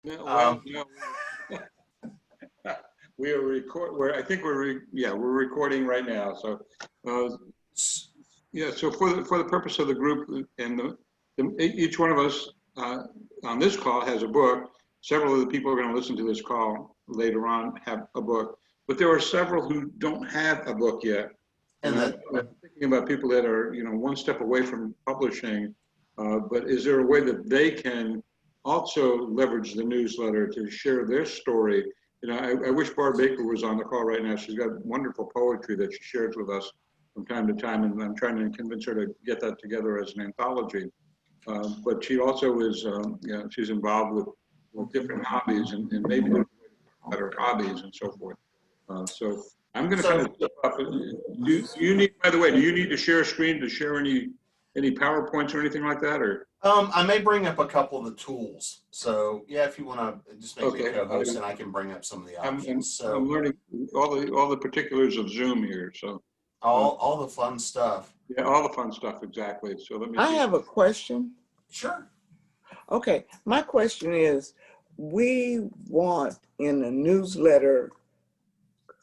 No, well, Um, no, we are I think yeah, we're recording right now. So, uh, s- yeah. So for the purpose of the group and each one of us on this call has a book. Several of the people who are going to listen to this call later on have a book, but there are several who don't have a book yet. And and I'm thinking about people that are, one step away from publishing. But is there a way that they can also leverage the newsletter to share their story? I wish Barb Baker was on the call right now. She's got wonderful poetry that she shares with us from time to time, and I'm trying to convince her to get that together as an anthology. But she also is, she's involved with different hobbies and maybe better hobbies and so forth. So I'm going to kind so of step up. Do you need, by the way, do you need to share a screen to share any PowerPoints or anything like that? Or I may bring up a couple of the tools. So yeah, if you want to just make me a okay, co-host, and I can bring up some of the options. I'm So learning all the particulars of Zoom here. So all the fun stuff. yeah, all the fun stuff exactly. So let me I see. have a question. Sure. Okay, my question is, we want in a newsletter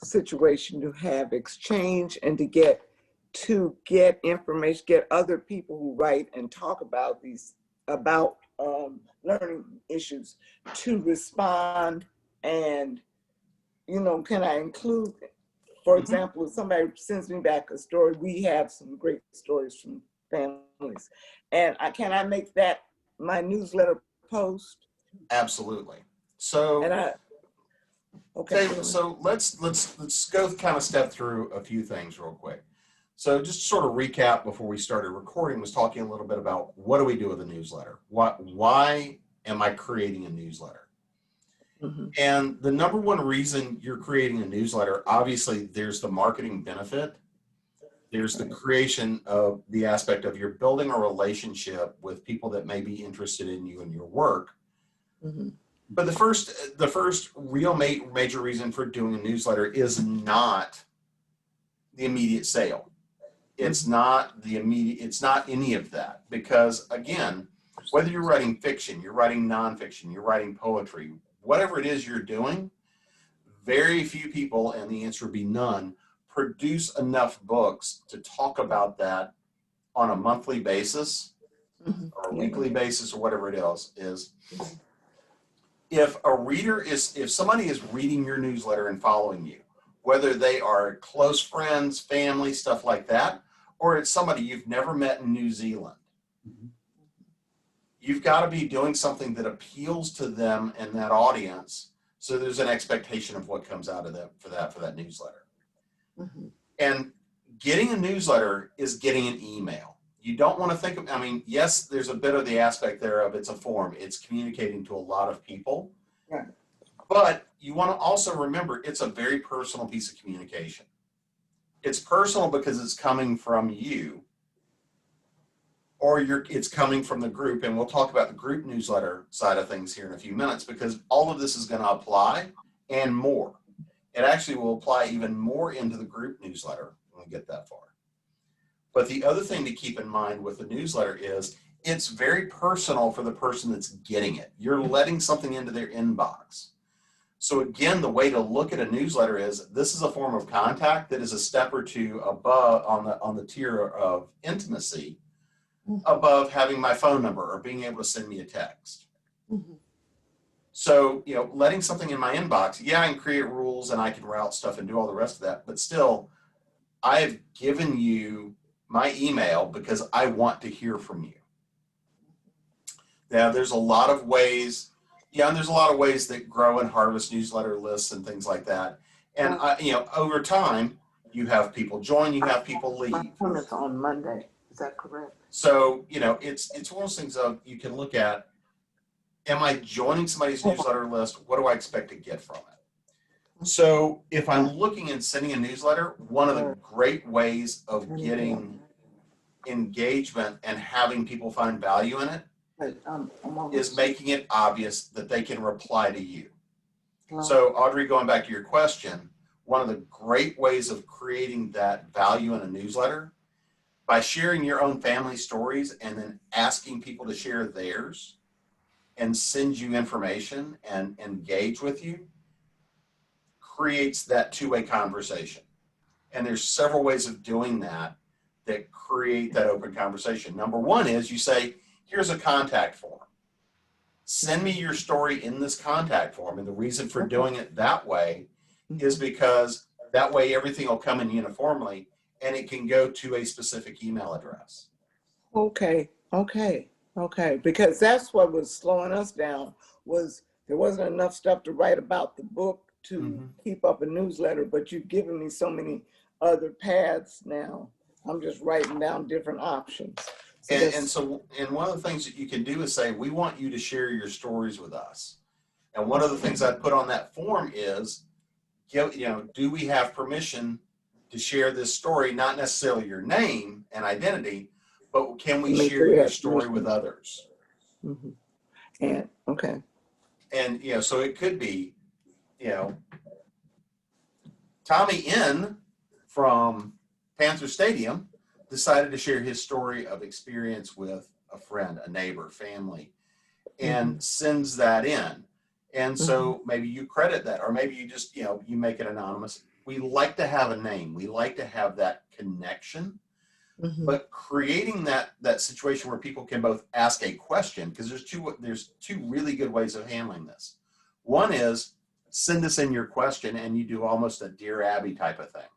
situation to have exchange and to get information, get other people who write and talk about about learning issues to respond. And can I include, for Mhm. example, if somebody sends me back a story, we have some great stories from families, and can I make that my newsletter post? Absolutely. And So okay, go David, ahead. so let's go kind of step through a few things real quick. So just to sort of recap before we started recording, was talking a little bit about what do we do with a newsletter? Why am I creating a newsletter? Mm-hmm. And the number one reason you're creating a newsletter, obviously there's the marketing benefit. There's the Right. creation of the aspect of you're building a relationship with people that may be interested in you and your work. Mm-hmm. But the first real major reason for doing a newsletter is not the immediate sale. It's Mm-hmm. not it's not any of that. Because again, whether you're writing fiction, you're writing nonfiction, you're writing poetry, whatever it is you're doing, very few people, and the answer would be none, produce enough books to talk about that on a monthly basis Mm-hmm. or a Yeah. weekly basis or whatever it is. If somebody is reading your newsletter and following you, whether they are close friends, family, stuff like that, or it's somebody you've never met in New Zealand, you've got to be doing something that appeals to them and that audience. So there's an expectation of what comes out of that for that newsletter. Mm-hmm. And getting a newsletter is getting an email. You don't want to think of, I mean, yes, there's a bit of the aspect there of it's a form. It's communicating to a lot of people. Right. But you want to also remember it's a very personal piece of communication. It's personal because it's coming from you, or it's coming from the group. And we'll talk about the group newsletter side of things here in a few minutes, because all of this is going to apply and more. It actually will apply even more into the group newsletter when we get that far. But the other thing to keep in mind with the newsletter is it's very personal for the person that's getting it. You're letting something into their inbox. So again, the way to look at a newsletter is this is a form of contact that is a step or two above on the tier of intimacy above having my phone number or being able to send me a text. Mm-hmm. So, letting something in my inbox, yeah, I can create rules and I can route stuff and do all the rest of that, but still, I've given you my email because I want to hear from you. Now, there's a lot of ways, and there's a lot of ways that grow and harvest newsletter lists and things like that. And, over time, you have people join, you have people leave. My appointment's on Monday. Is that correct? So, it's one of those things of you can look at, am I joining somebody's newsletter list? What do I expect to get from it? So if I'm looking and sending a newsletter, one of the great ways of getting engagement and having people find value in it is making it obvious that they can reply to you. So Audrey, going back to your question, one of the great ways of creating that value in a newsletter, by sharing your own family stories and then asking people to share theirs, and send you information and engage with you creates that two-way conversation. And there's several ways of doing that that create that open conversation. Number one is you say, here's a contact form. Send me your story in this contact form. And the reason for doing it that way is because that way everything will come in uniformly and it can go to a specific email address. Okay, okay, okay. Because that's what was slowing us down, was there wasn't enough stuff to write about the book to keep up a newsletter, but you've given me so many other paths now. I'm just writing down different options. And one of the things that you can do is say, we want you to share your stories with us. And one of the things I'd put on that form is, do we have permission to share this story? Not necessarily your name and identity, but can we share your story with others? Mm-hmm. And okay. And so it could be, Tommy N from Panther Stadium decided to share his story of experience with a friend, a neighbor, family, and sends that in. And so maybe you credit that, or maybe you just, you make it anonymous. We like to have a name. We like to have that connection, but creating that situation where people can both ask a question, because there's two really good ways of handling this. One is send us in your question, and you do almost a Dear Abby type of thing.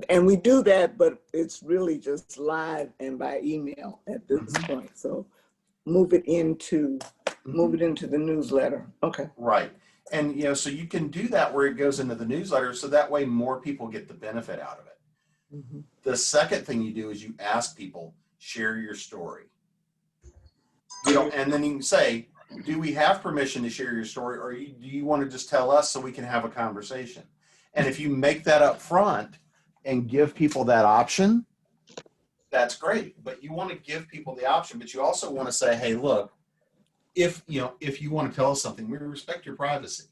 And we do that, but it's really just live and by email at this point. So move it into the newsletter. Okay. Right. And so you can do that where it goes into the newsletter, so that way more people get the benefit out of it. The second thing you do is you ask people, share your story. And then you can say, do we have permission to share your story, or do you want to just tell us so we can have a conversation? And if you make that up front and give people that option, that's great. But you want to give people the option, but you also want to say, hey, look, if you want to tell us something, we respect your privacy.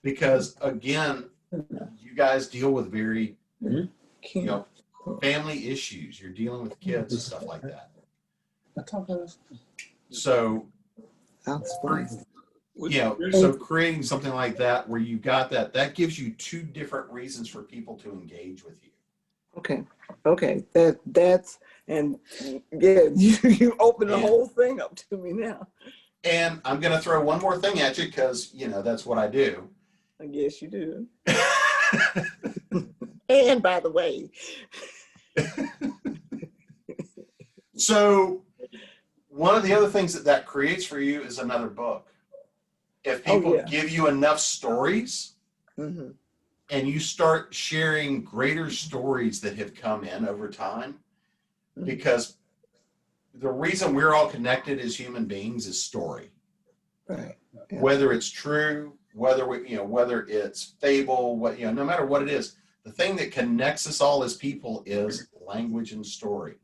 Because again, you guys deal with very, family issues. You're dealing with kids and stuff like that. So, so creating something like that where you got that gives you two different reasons for people to engage with you. Okay. That's you open the whole thing up to me now. And I'm going to throw one more thing at you because that's what I do. I guess you do. And by the way, so one of the other things that creates for you is another book. If people give you enough stories and you start sharing greater stories that have come in over time, because the reason we're all connected as human beings is story. Right. Yeah. Whether it's true, whether it's fable, no matter what it is, the thing that connects us all as people is language and story.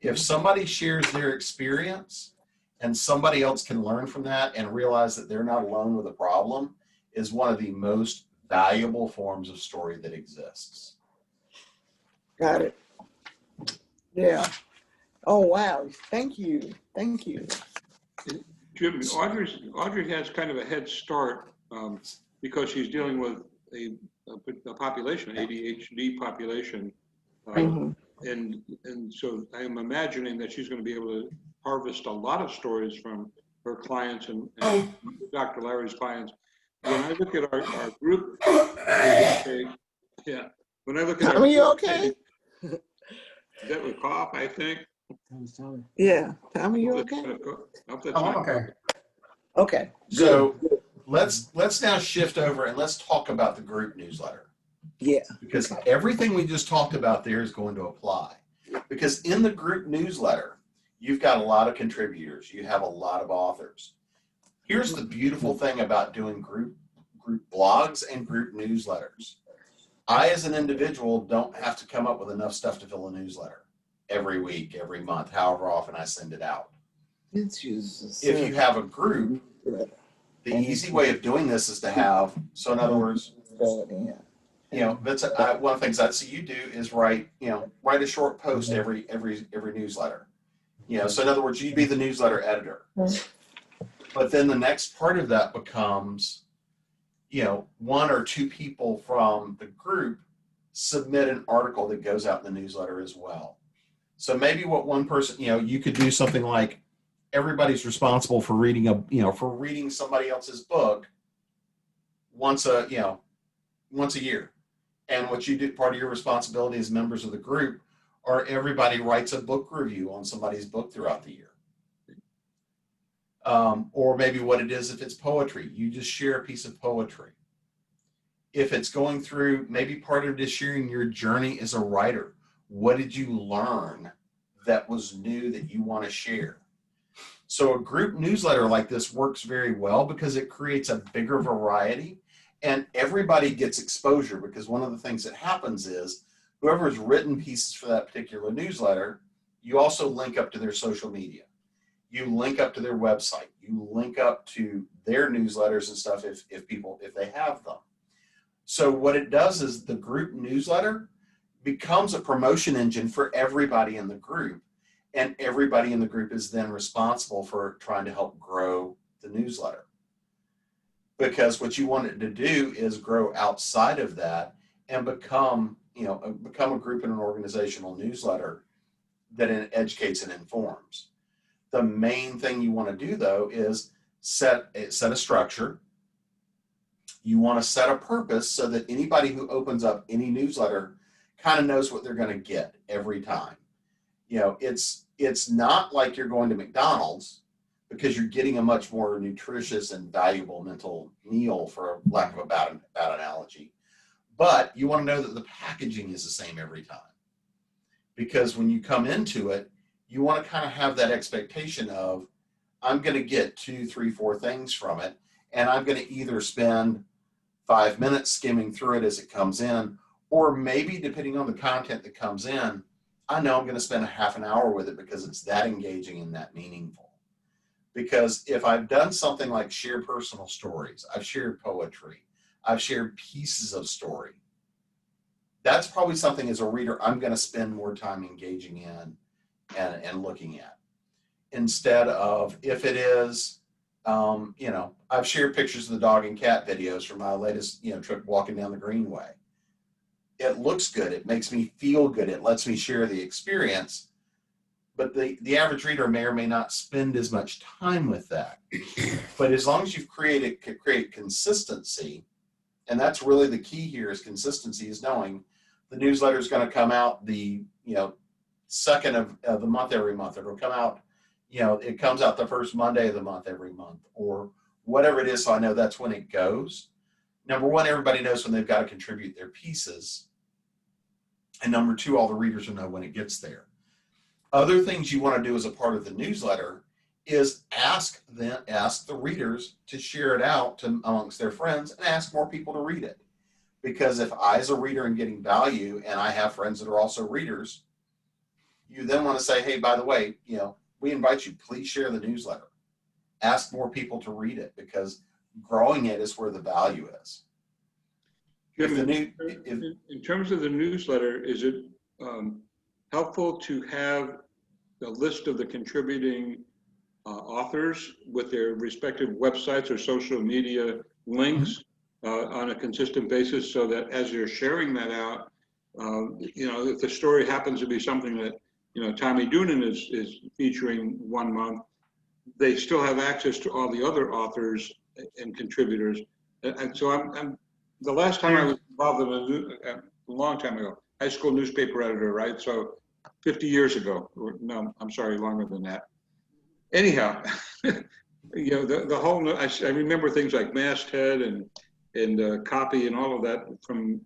If somebody shares their experience and somebody else can learn from that and realize that they're not alone with a problem, is one of the most valuable forms of story that exists. Got it. Yeah. Oh, wow. Thank you. Jim, Audrey has kind of a head start because she's dealing with a population, ADHD population. And so I am imagining that she's going to be able to harvest a lot of stories from her clients and Dr. Larry's clients. When I look at our group, when I look at Tommy, you okay? That would cough, I think. Yeah. Tommy, you okay? Okay. Okay. So let's now shift over and let's talk about the group newsletter. Yeah. Because everything we just talked about there is going to apply. Because in the group newsletter, you've got a lot of contributors. You have a lot of authors. Here's the beautiful thing about doing group blogs and group newsletters. I, as an individual, don't have to come up with enough stuff to fill a newsletter every week, every month, however often I send it out. If you have a group, the easy way of doing this is to have, so in other words, that's one of the things I see you do is write a short post every newsletter. So in other words, you'd be the newsletter editor. But then the next part of that becomes, you know, one or two people from the group submit an article that goes out in the newsletter as well. So maybe what one person, you know, you could do something like everybody's responsible for reading for reading somebody else's book once a year. And what you do, part of your responsibility as members of the group, are everybody writes a book review on somebody's book throughout the year. Or maybe what it is, if it's poetry, you just share a piece of poetry. If it's going through, maybe part of it is sharing your journey as a writer. What did you learn that was new that you want to share? So a group newsletter like this works very well because it creates a bigger variety and everybody gets exposure, because one of the things that happens is whoever's written pieces for that particular newsletter, you also link up to their social media. You link up to their website. You link up to their newsletters and stuff if they have them. So what it does is the group newsletter becomes a promotion engine for everybody in the group, and everybody in the group is then responsible for trying to help grow the newsletter. Because what you want it to do is grow outside of that and become a group in an organizational newsletter that educates and informs. The main thing you want to do, though, is set a structure. You want to set a purpose so that anybody who opens up any newsletter kind of knows what they're going to get every time. You know, it's not like you're going to McDonald's, because you're getting a much more nutritious and valuable mental meal, for lack of a bad analogy. But you want to know that the packaging is the same every time. Because when you come into it, you want to kind of have that expectation of, I'm going to get 2, 3, 4 things from it, and I'm going to either spend 5 minutes skimming through it as it comes in, or maybe depending on the content that comes in, I know I'm going to spend a half an hour with it because it's that engaging and that meaningful. Because if I've done something like share personal stories, I've shared poetry, I've shared pieces of story, that's probably something as a reader I'm going to spend more time engaging in and looking at. Instead of, if it is, I've shared pictures of the dog and cat videos from my latest, trip walking down the Greenway. It looks good. It makes me feel good. It lets me share the experience. But the average reader may or may not spend as much time with that. But as long as you've create consistency, and that's really the key here, is consistency, is knowing the newsletter is going to come out the second of the month every month. It'll come out, it comes out the first Monday of the month every month, or whatever it is, so I know that's when it goes. Number one, everybody knows when they've got to contribute their pieces. And number two, all the readers will know when it gets there. Other things you want to do as a part of the newsletter is ask the readers to share it out amongst their friends, and ask more people to read it. Because if I, as a reader, am getting value, and I have friends that are also readers, you then want to say, hey, by the way, we invite you, please share the newsletter. Ask more people to read it, because growing it is where the value is. Jim, in terms of the newsletter, is it helpful to have the list of the contributing authors with their respective websites or social media links on a consistent basis, so that as you're sharing that out, if the story happens to be something that, Tommy Doonan is featuring one month, they still have access to all the other authors and contributors. And so I'm the last time I was involved in a long time ago, high school newspaper editor, right? So 50 years ago, no, I'm sorry, longer than that. Anyhow, the whole, I remember things like masthead and copy and all of that from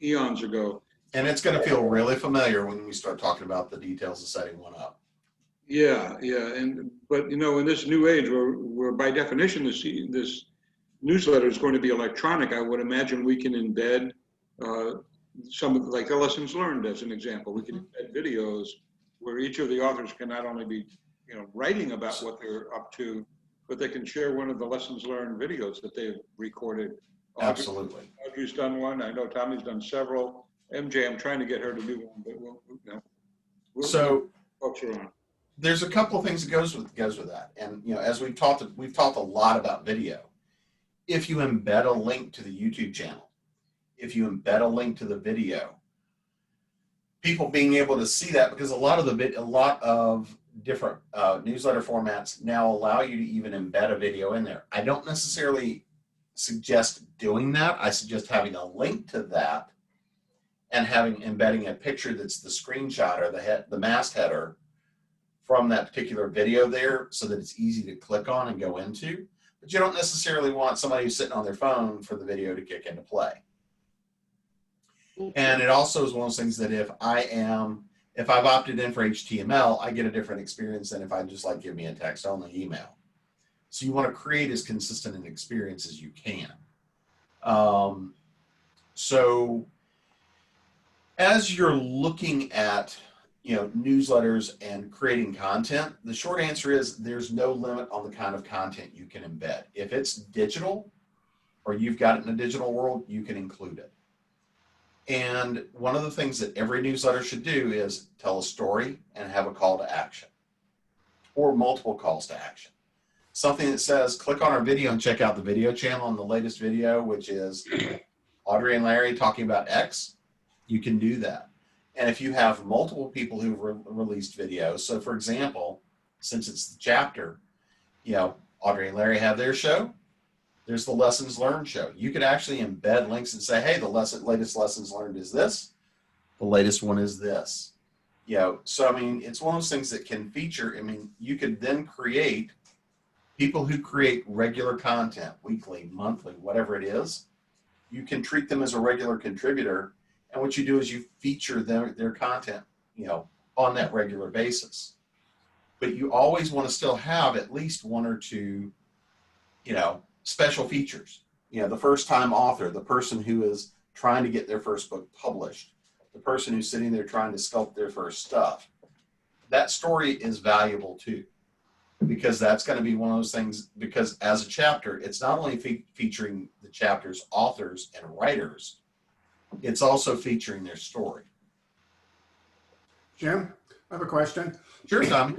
eons ago. And it's going to feel really familiar when we start talking about the details of setting one up. Yeah. But in this new age where by definition this newsletter is going to be electronic, I would imagine we can embed some of, like the lessons learned as an example. We can embed videos where each of the authors can not only be writing about what they're up to, but they can share one of the lessons learned videos that they've recorded. Absolutely. Audrey's done one. I know Tommy's done several. MJ, I'm trying to get her to do one, but we'll folks are on. there's a couple of things that goes with that. And as we've talked a lot about video. If you embed a link to the YouTube channel, if you embed a link to the video, people being able to see that, because a lot of different newsletter formats now allow you to even embed a video in there. I don't necessarily suggest doing that. I suggest having a link to that and embedding a picture that's the screenshot or the mastheader from that particular video there, so that it's easy to click on and go into. But you don't necessarily want somebody who's sitting on their phone for the video to kick into play. And it also is one of those things that if I've opted in for HTML, I get a different experience than if I just give me a text only email. So you want to create as consistent an experience as you can. So as you're looking at newsletters and creating content, the short answer is there's no limit on the kind of content you can embed. If it's digital or you've got it in a digital world, you can include it. And one of the things that every newsletter should do is tell a story and have a call to action, or multiple calls to action. Something that says, click on our video and check out the video channel on the latest video, which is Audrey and Larry talking about X. You can do that. And if you have multiple people who've released videos, so for example, since it's the chapter, Audrey and Larry have their show. There's the lessons learned show. You could actually embed links and say, hey, the latest lessons learned is this. The latest one is this. So I mean, it's one of those things that can feature. I mean, you could then create people who create regular content, weekly, monthly, whatever it is. You can treat them as a regular contributor. And what you do is you feature their content, on that regular basis. But you always want to still have at least one or two, special features. The first-time author, the person who is trying to get their first book published, the person who's sitting there trying to sculpt their first stuff. That story is valuable too, because that's going to be one of those things, because as a chapter, it's not only featuring the chapter's authors and writers, it's also featuring their story. Jim, I have a question. Sure, Tommy.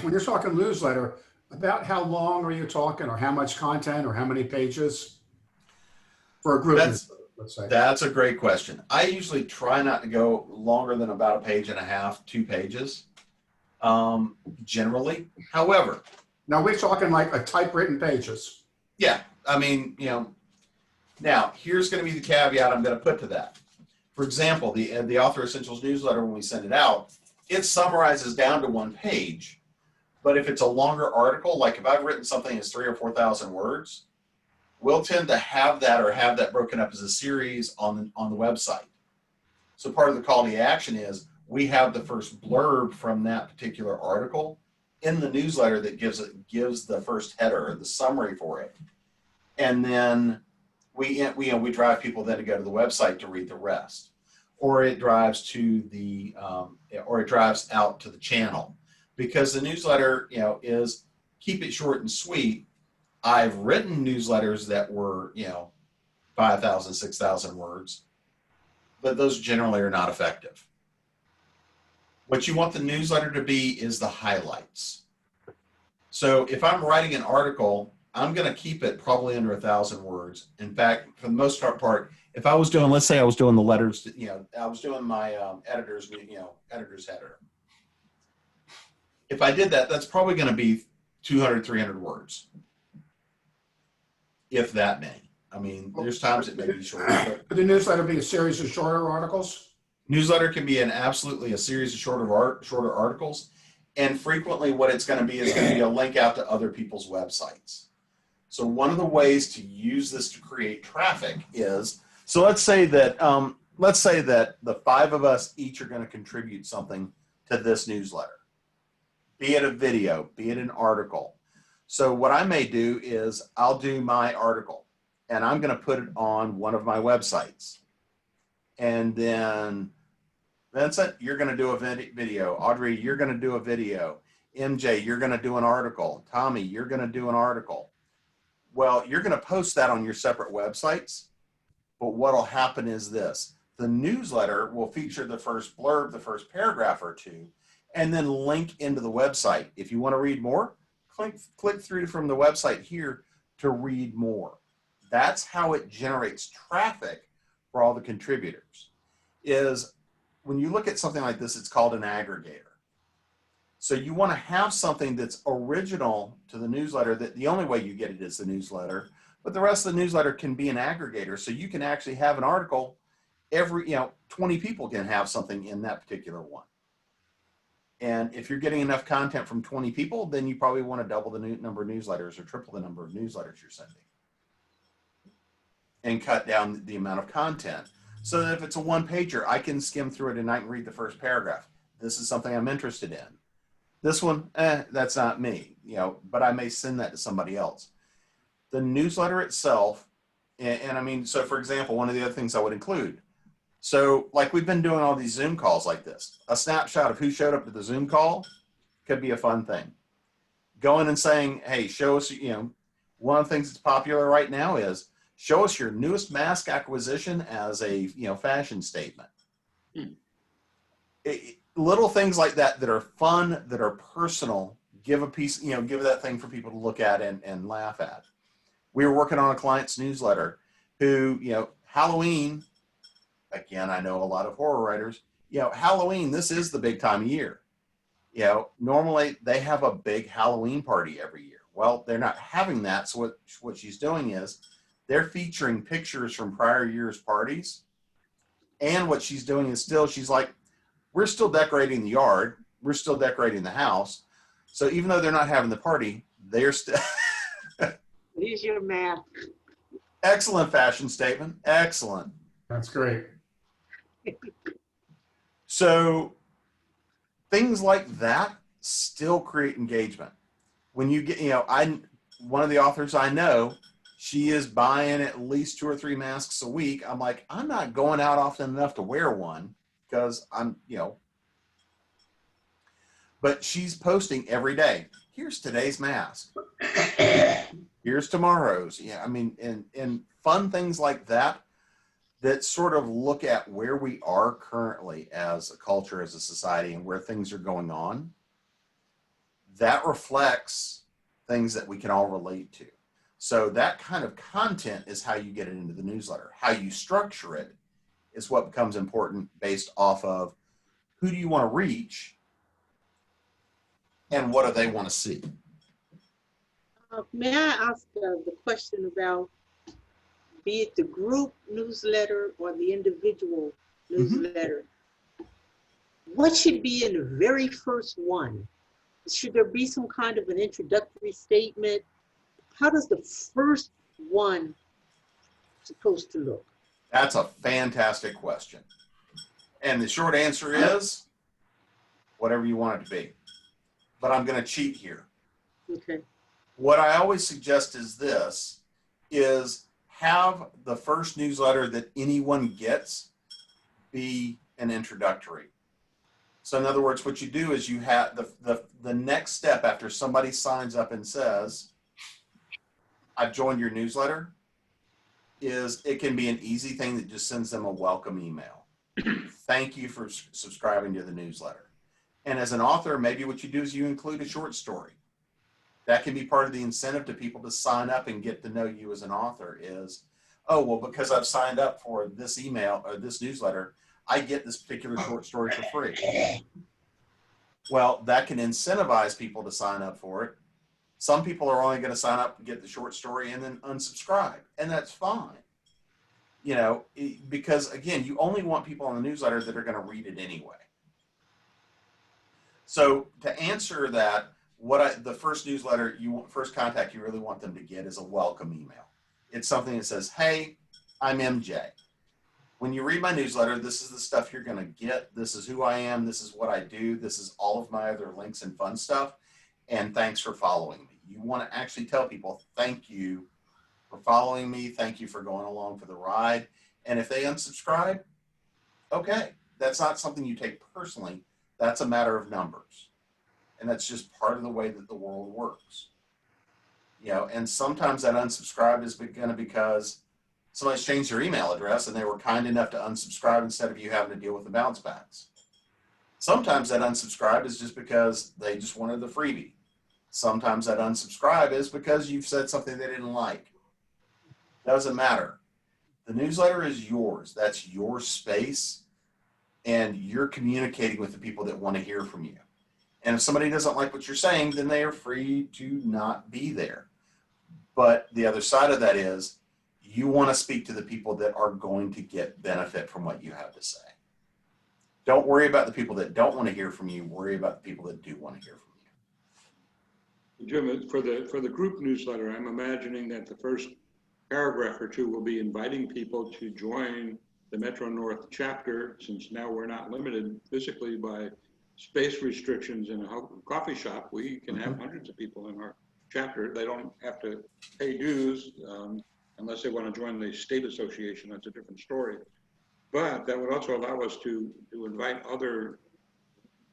When you're talking newsletter, about how long are you talking, or how much content, or how many pages for a group? Let's say. That's a great question. I usually try not to go longer than about a page and a half, 2 pages, generally. However, now we're talking like a typewritten pages. Yeah, I mean, now here's going to be the caveat I'm going to put to that. For example, the Author Essentials newsletter, when we send it out, it summarizes down to 1 page. But if it's a longer article, like if I've written something that's 3,000 or 4,000 words, we'll tend to have that broken up as a series on the website. So part of the call to action is we have the first blurb from that particular article in the newsletter that gives the first header, the summary for it, and then we drive people then to go to the website to read the rest, or it drives out to the channel, because the newsletter is keep it short and sweet. I've written newsletters that were 5,000, 6,000 words, but those generally are not effective. What you want the newsletter to be is the highlights. So if I'm writing an article, I'm going to keep it probably under 1,000 words. In fact, for the most part, if I was doing, let's say I was doing the letters, I was doing my editor's header. If I did that, that's probably going to be 200, 300 words. If that many. I mean, there's times it may be shorter. Could the newsletter be a series of shorter articles? Newsletter can be absolutely a series of shorter articles. And frequently what it's going to be is going to be a link out to other people's websites. So one of the ways to use this to create traffic is, so let's say that the 5 of us each are going to contribute something to this newsletter, be it a video, be it an article. So what I may do is I'll do my article and I'm going to put it on one of my websites. And then Vincent, you're going to do a video. Audrey, you're going to do a video. MJ, you're going to do an article. Tommy, you're going to do an article. Well, you're going to post that on your separate websites. But what will happen is this. The newsletter will feature the first blurb, the first paragraph or two, and then link into the website. If you want to read more, click through from the website here to read more. That's how it generates traffic for all the contributors. Is when you look at something like this, it's called an aggregator. So you want to have something that's original to the newsletter, that the only way you get it is the newsletter, but the rest of the newsletter can be an aggregator. So you can actually have an article every, 20 people can have something in that particular one. And if you're getting enough content from 20 people, then you probably want to double the number of newsletters or triple the number of newsletters you're sending and cut down the amount of content. So that if it's a one-pager, I can skim through it and I can read the first paragraph. This is something I'm interested in. This one, that's not me, but I may send that to somebody else. The newsletter itself, and I mean, so for example, one of the other things I would include, so like we've been doing all these Zoom calls like this, a snapshot of who showed up to the Zoom call could be a fun thing. Going and saying, hey, show us, one of the things that's popular right now is show us your newest mask acquisition as a, fashion statement. Little things like that that are fun, that are personal, give a piece, give that thing for people to look at and laugh at. We were working on a client's newsletter who, Halloween, again, I know a lot of horror writers, Halloween, this is the big time of year. Normally they have a big Halloween party every year. Well, they're not having that. So what she's doing is they're featuring pictures from prior year's parties. And what she's doing is she's like, we're still decorating the yard. We're still decorating the house. So even though they're not having the party, they're still. Use your math. Excellent fashion statement. Excellent. That's great. So things like that still create engagement. When you get, one of the authors I know, she is buying at least 2 or 3 masks a week. I'm like, I'm not going out often enough to wear one because I'm, but she's posting every day. Here's today's mask. Here's tomorrow's. Yeah, I mean, and fun things like that sort of look at where we are currently as a culture, as a society, and where things are going on. That reflects things that we can all relate to. So that kind of content is how you get it into the newsletter. How you structure it is what becomes important based off of who do you want to reach and what do they want to see. May I ask the question about, be it the group newsletter or the individual newsletter, what should be in the very first one? Should there be some kind of an introductory statement? How does the first one supposed to look? That's a fantastic question. And the short answer is whatever you want it to be. But I'm going to cheat here. Okay. What I always suggest is have the first newsletter that anyone gets be an introductory. So in other words, what you do is you have the next step after somebody signs up and says, I've joined your newsletter, is it can be an easy thing that just sends them a welcome email. Thank you for subscribing to the newsletter. And as an author, maybe what you do is you include a short story. That can be part of the incentive to people to sign up and get to know you as an author is, oh, well, because I've signed up for this email or this newsletter, I get this particular short story for free. Well, that can incentivize people to sign up for it. Some people are only going to sign up and get the short story and then unsubscribe, and that's fine. Because again, you only want people on the newsletter that are going to read it anyway. So to answer that, the first newsletter, first contact you really want them to get is a welcome email. It's something that says, hey, I'm MJ. When you read my newsletter, this is the stuff you're going to get. This is who I am. This is what I do. This is all of my other links and fun stuff. And thanks for following me. You want to actually tell people, thank you for following me. Thank you for going along for the ride. And if they unsubscribe, okay. That's not something you take personally. That's a matter of numbers. And that's just part of the way that the world works. And sometimes that unsubscribe is going to because somebody's changed their email address and they were kind enough to unsubscribe instead of you having to deal with the bounce backs. Sometimes that unsubscribe is just because they just wanted the freebie. Sometimes that unsubscribe is because you've said something they didn't like. Doesn't matter. The newsletter is yours. That's your space, and you're communicating with the people that want to hear from you. And if somebody doesn't like what you're saying, then they are free to not be there. But the other side of that is you want to speak to the people that are going to get benefit from what you have to say. Don't worry about the people that don't want to hear from you. Worry about the people that do want to hear from you. Jim, for the group newsletter, I'm imagining that the first paragraph or two will be inviting people to join the Metro North chapter, since now we're not limited physically by space restrictions in a coffee shop. We can have hundreds of people in our chapter. They don't have to pay dues unless they want to join the state association. That's a different story. But that would also allow us to invite other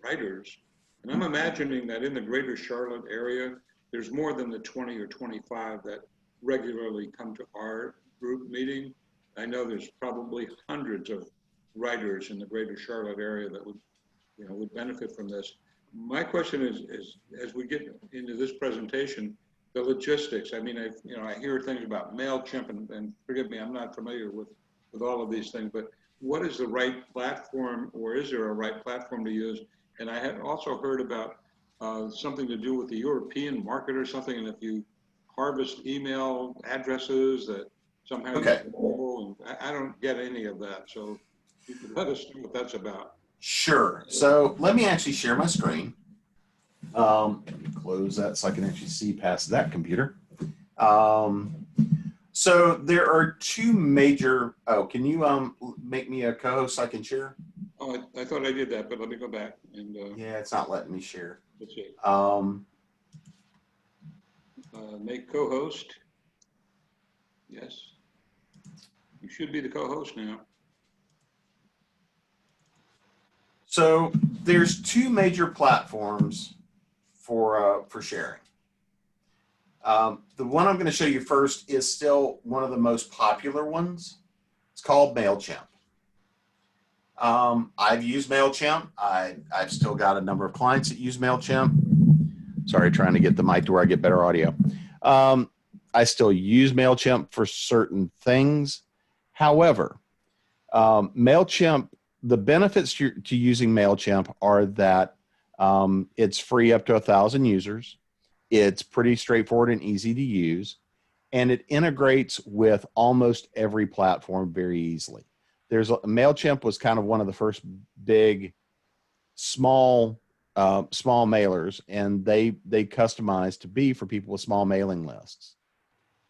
writers. And I'm imagining that in the greater Charlotte area, there's more than the 20 or 25 that regularly come to our group meeting. I know there's probably hundreds of writers in the greater Charlotte area that would benefit from this. My question is as we get into this presentation, the logistics. I mean, I hear things about MailChimp, and forgive me, I'm not familiar with all of these things, but what is the right platform, or is there a right platform to use? And I had also heard about something to do with the European market or something, and if you harvest email addresses that somehow Okay. I don't get any of that, so you could let us know what that's about. Sure. So let me actually share my screen. Close that so I can actually see past that computer. So there are two major, can you make me a co-host so I can share? Oh, I thought I did that, but let me go back and Yeah, it's not letting me share. let's see. Make co-host. Yes. You should be the co-host now. So there's two major platforms for sharing. The one I'm going to show you first is still one of the most popular ones. It's called MailChimp. I've used MailChimp. I've still got a number of clients that use MailChimp. Sorry, trying to get the mic to where I get better audio. I still use MailChimp for certain things. However, MailChimp, the benefits to using MailChimp are that it's free up to 1,000 users. It's pretty straightforward and easy to use, and it integrates with almost every platform very easily. MailChimp was kind of one of the first big small mailers, and they customized to be for people with small mailing lists.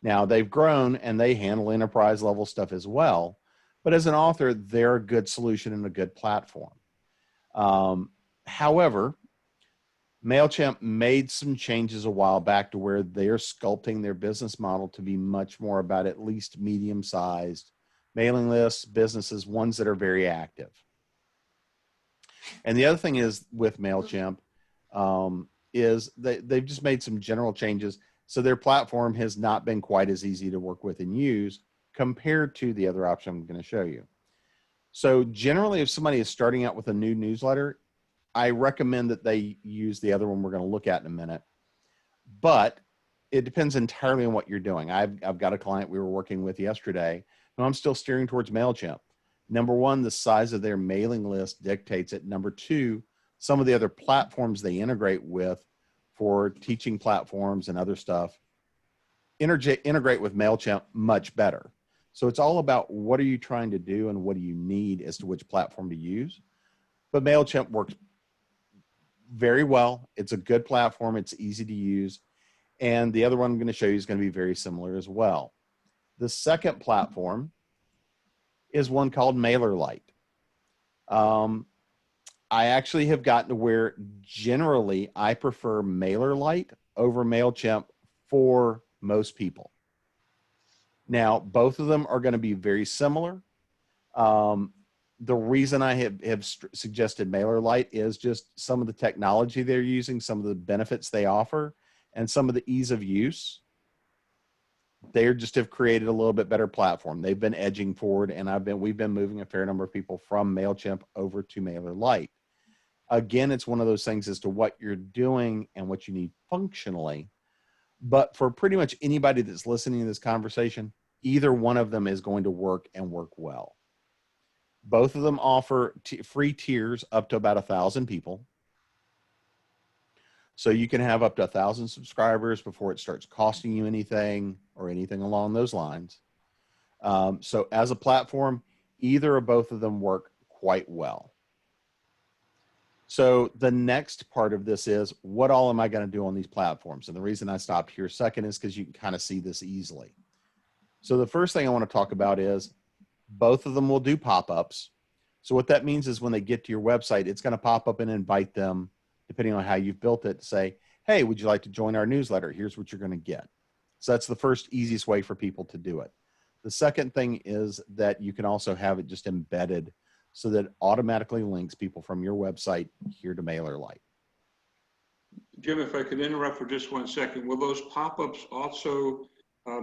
Now they've grown and they handle enterprise level stuff as well, but as an author, they're a good solution and a good platform. However, MailChimp made some changes a while back to where they're sculpting their business model to be much more about at least medium-sized mailing lists, businesses, ones that are very active. And the other thing is with MailChimp is they've just made some general changes. So their platform has not been quite as easy to work with and use compared to the other option I'm going to show you. So generally, if somebody is starting out with a new newsletter, I recommend that they use the other one we're going to look at in a minute. But it depends entirely on what you're doing. I've got a client we were working with yesterday, and I'm still steering towards MailChimp. Number one, the size of their mailing list dictates it. Number two, some of the other platforms they integrate with for teaching platforms and other stuff integrate with MailChimp much better. So it's all about what are you trying to do and what do you need as to which platform to use. But MailChimp works very well. It's a good platform. It's easy to use. And the other one I'm going to show you is going to be very similar as well. The second platform is one called MailerLite. I actually have gotten to where generally I prefer MailerLite over MailChimp for most people. Now, both of them are going to be very similar. The reason I have suggested MailerLite is just some of the technology they're using, some of the benefits they offer, and some of the ease of use. They just have created a little bit better platform. They've been edging forward, and we've been moving a fair number of people from MailChimp over to MailerLite. Again, it's one of those things as to what you're doing and what you need functionally. But for pretty much anybody that's listening to this conversation, either one of them is going to work and work well. Both of them offer free tiers up to about 1,000 people. So you can have up to 1,000 subscribers before it starts costing you anything or anything along those lines. So as a platform, either or both of them work quite well. So the next part of this is, what all am I going to do on these platforms? And the reason I stopped here a second is because you can kind of see this easily. So the first thing I want to talk about is both of them will do pop-ups. So what that means is when they get to your website, it's going to pop up and invite them, depending on how you've built it, to say, hey, would you like to join our newsletter? Here's what you're going to get. So that's the first easiest way for people to do it. The second thing is that you can also have it just embedded so that it automatically links people from your website here to MailerLite. Jim, if I could interrupt for just 1 second, will those pop-ups also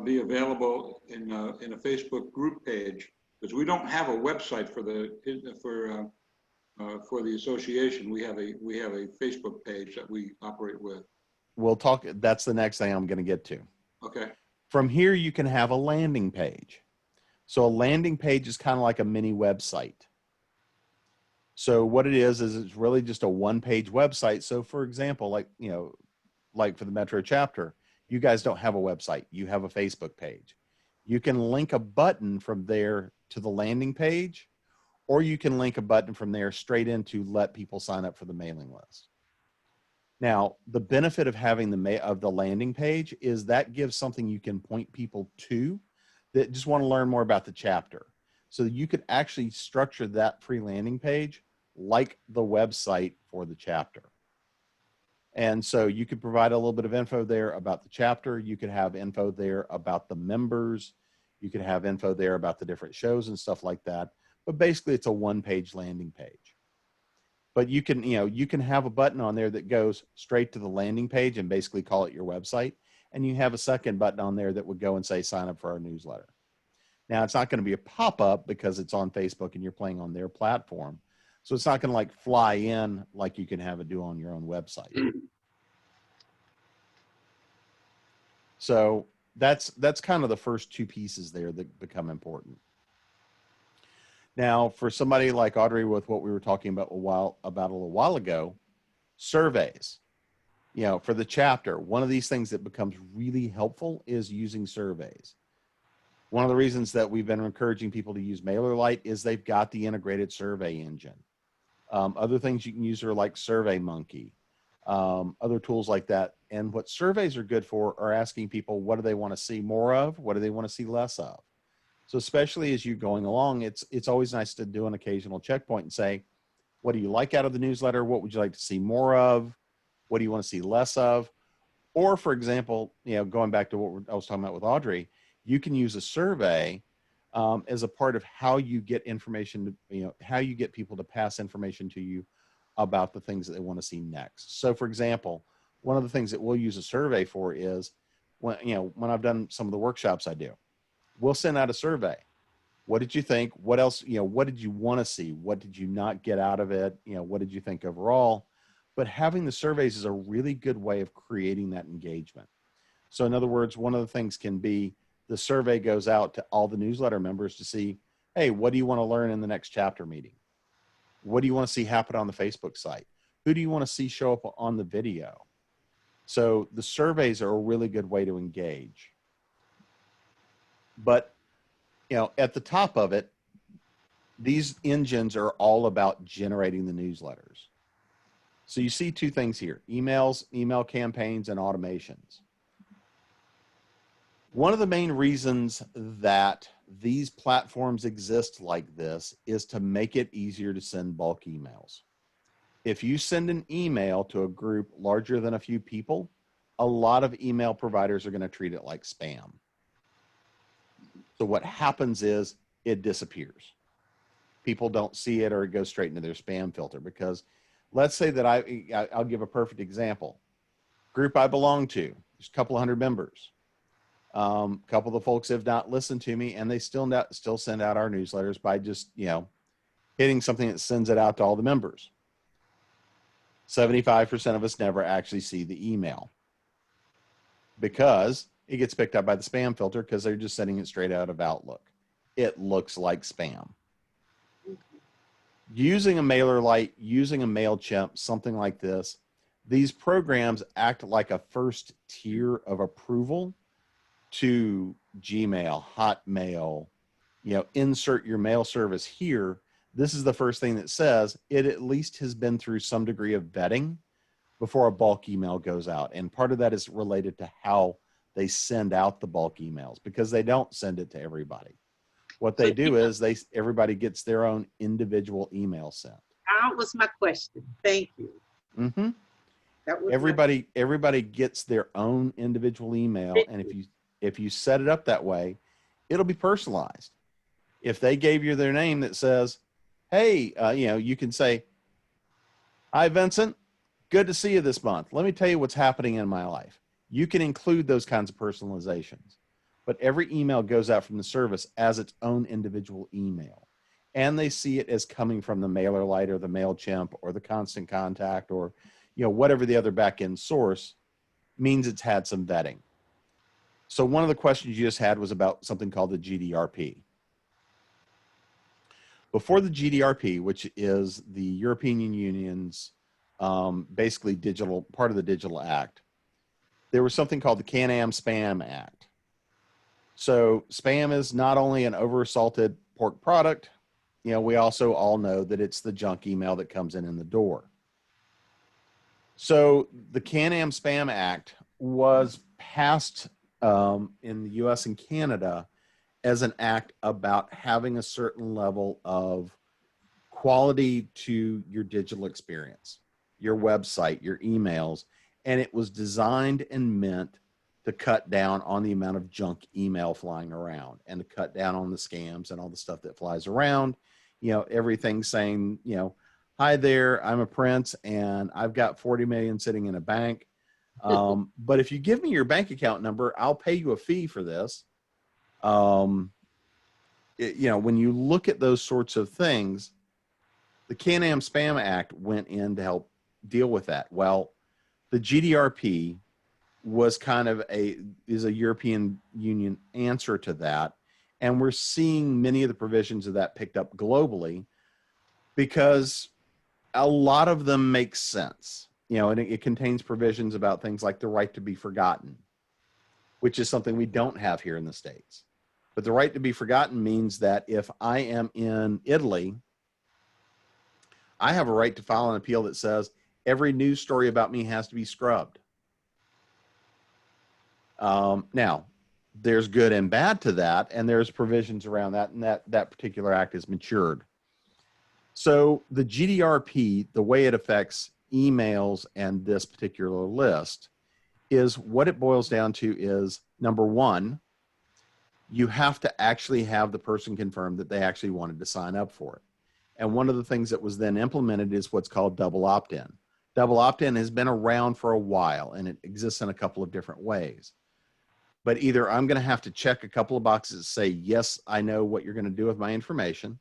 be available in a Facebook group page? Because we don't have a website for the association. We have a Facebook page that we operate with. We'll talk. That's the next thing I'm going to get to. Okay. From here, you can have a landing page. So a landing page is kind of like a mini website. So what it is it's really just a one-page website. So for example, like for the Metro chapter, you guys don't have a website. You have a Facebook page. You can link a button from there to the landing page, or you can link a button from there straight in to let people sign up for the mailing list. Now, the benefit of having the landing page is that gives something you can point people to that just want to learn more about the chapter. So you could actually structure that free landing page like the website for the chapter. And so you could provide a little bit of info there about the chapter. You could have info there about the members. You could have info there about the different shows and stuff like that. But basically it's a one-page landing page. But you can have a button on there that goes straight to the landing page and basically call it your website. And you have a second button on there that would go and say, sign up for our newsletter. Now, it's not going to be a pop-up because it's on Facebook and you're playing on their platform. So it's not going to like fly in like you can have it do on your own website. So that's kind of the first two pieces there that become important. Now, for somebody like Audrey, with what we were talking about a little while ago, surveys. For the chapter, one of these things that becomes really helpful is using surveys. One of the reasons that we've been encouraging people to use MailerLite is they've got the integrated survey engine. Other things you can use are like SurveyMonkey, other tools like that. And what surveys are good for are asking people, what do they want to see more of? What do they want to see less of? So especially as you're going along, it's always nice to do an occasional checkpoint and say, what do you like out of the newsletter? What would you like to see more of? What do you want to see less of? Or for example, going back to what I was talking about with Audrey, you can use a survey as a part of how you get information, how you get people to pass information to you about the things that they want to see next. So for example, one of the things that we'll use a survey for is when I've done some of the workshops I do, we'll send out a survey. What did you think? What else, what did you want to see? What did you not get out of it? What did you think overall? But having the surveys is a really good way of creating that engagement. So in other words, one of the things can be the survey goes out to all the newsletter members to see, hey, what do you want to learn in the next chapter meeting? What do you want to see happen on the Facebook site? Who do you want to see show up on the video? So the surveys are a really good way to engage. But, at the top of it, these engines are all about generating the newsletters. So you see two things here, emails, email campaigns, and automations. One of the main reasons that these platforms exist like this is to make it easier to send bulk emails. If you send an email to a group larger than a few people, a lot of email providers are going to treat it like spam. So what happens is it disappears. People don't see it, or it goes straight into their spam filter. Because let's say that I'll give a perfect example. Group I belong to, there's a couple of hundred members. A couple of the folks have not listened to me, and they still send out our newsletters by just, hitting something that sends it out to all the members. 75% of us never actually see the email because it gets picked up by the spam filter because they're just sending it straight out of Outlook. It looks like spam. Using a MailerLite, using a MailChimp, something like this, these programs act like a first tier of approval to Gmail, Hotmail, insert your mail service here. This is the first thing that says it at least has been through some degree of vetting before a bulk email goes out. And part of that is related to how they send out the bulk emails, because they don't send it to everybody. What they do is everybody gets their own individual email sent. That was my question. Thank you. Mm-hmm. That was Everybody gets their own individual email, and if you set it up that way, it'll be personalized. If they gave you their name that says, "Hey," you can say, "Hi, Vincent. Good to see you this month. Let me tell you what's happening in my life." You can include those kinds of personalizations, but every email goes out from the service as its own individual email, and they see it as coming from the MailerLite or the MailChimp or the Constant Contact or whatever the other back-end source means it's had some vetting. So one of the questions you just had was about something called the GDRP. Before the GDRP, which is the European Union's basically part of the Digital Act, there was something called the Can-Am Spam Act. So spam is not only an over-salted pork product, we also all know that it's the junk email that comes in the door. So the Can-Am Spam Act was passed in the US and Canada as an act about having a certain level of quality to your digital experience, your website, your emails, and it was designed and meant to cut down on the amount of junk email flying around and to cut down on the scams and all the stuff that flies around. Everything saying, "Hi there, I'm a prince and I've got 40 million sitting in a bank. But if you give me your bank account number, I'll pay you a fee for this." When you look at those sorts of things, the Can-Am Spam Act went in to help deal with that. Well, the GDRP was is a European Union answer to that. And we're seeing many of the provisions of that picked up globally because a lot of them make sense, and it contains provisions about things like the right to be forgotten, which is something we don't have here in the States. But the right to be forgotten means that if I am in Italy, I have a right to file an appeal that says every news story about me has to be scrubbed. Now, there's good and bad to that, and there's provisions around that, and that particular act is matured. So the GDRP, the way it affects emails and this particular list, is what it boils down to is, number one, you have to actually have the person confirm that they actually wanted to sign up for it. And one of the things that was then implemented is what's called double opt-in. Double opt-in has been around for a while, and it exists in a couple of different ways. But either I'm going to have to check a couple of boxes that say, yes, I know what you're going to do with my information,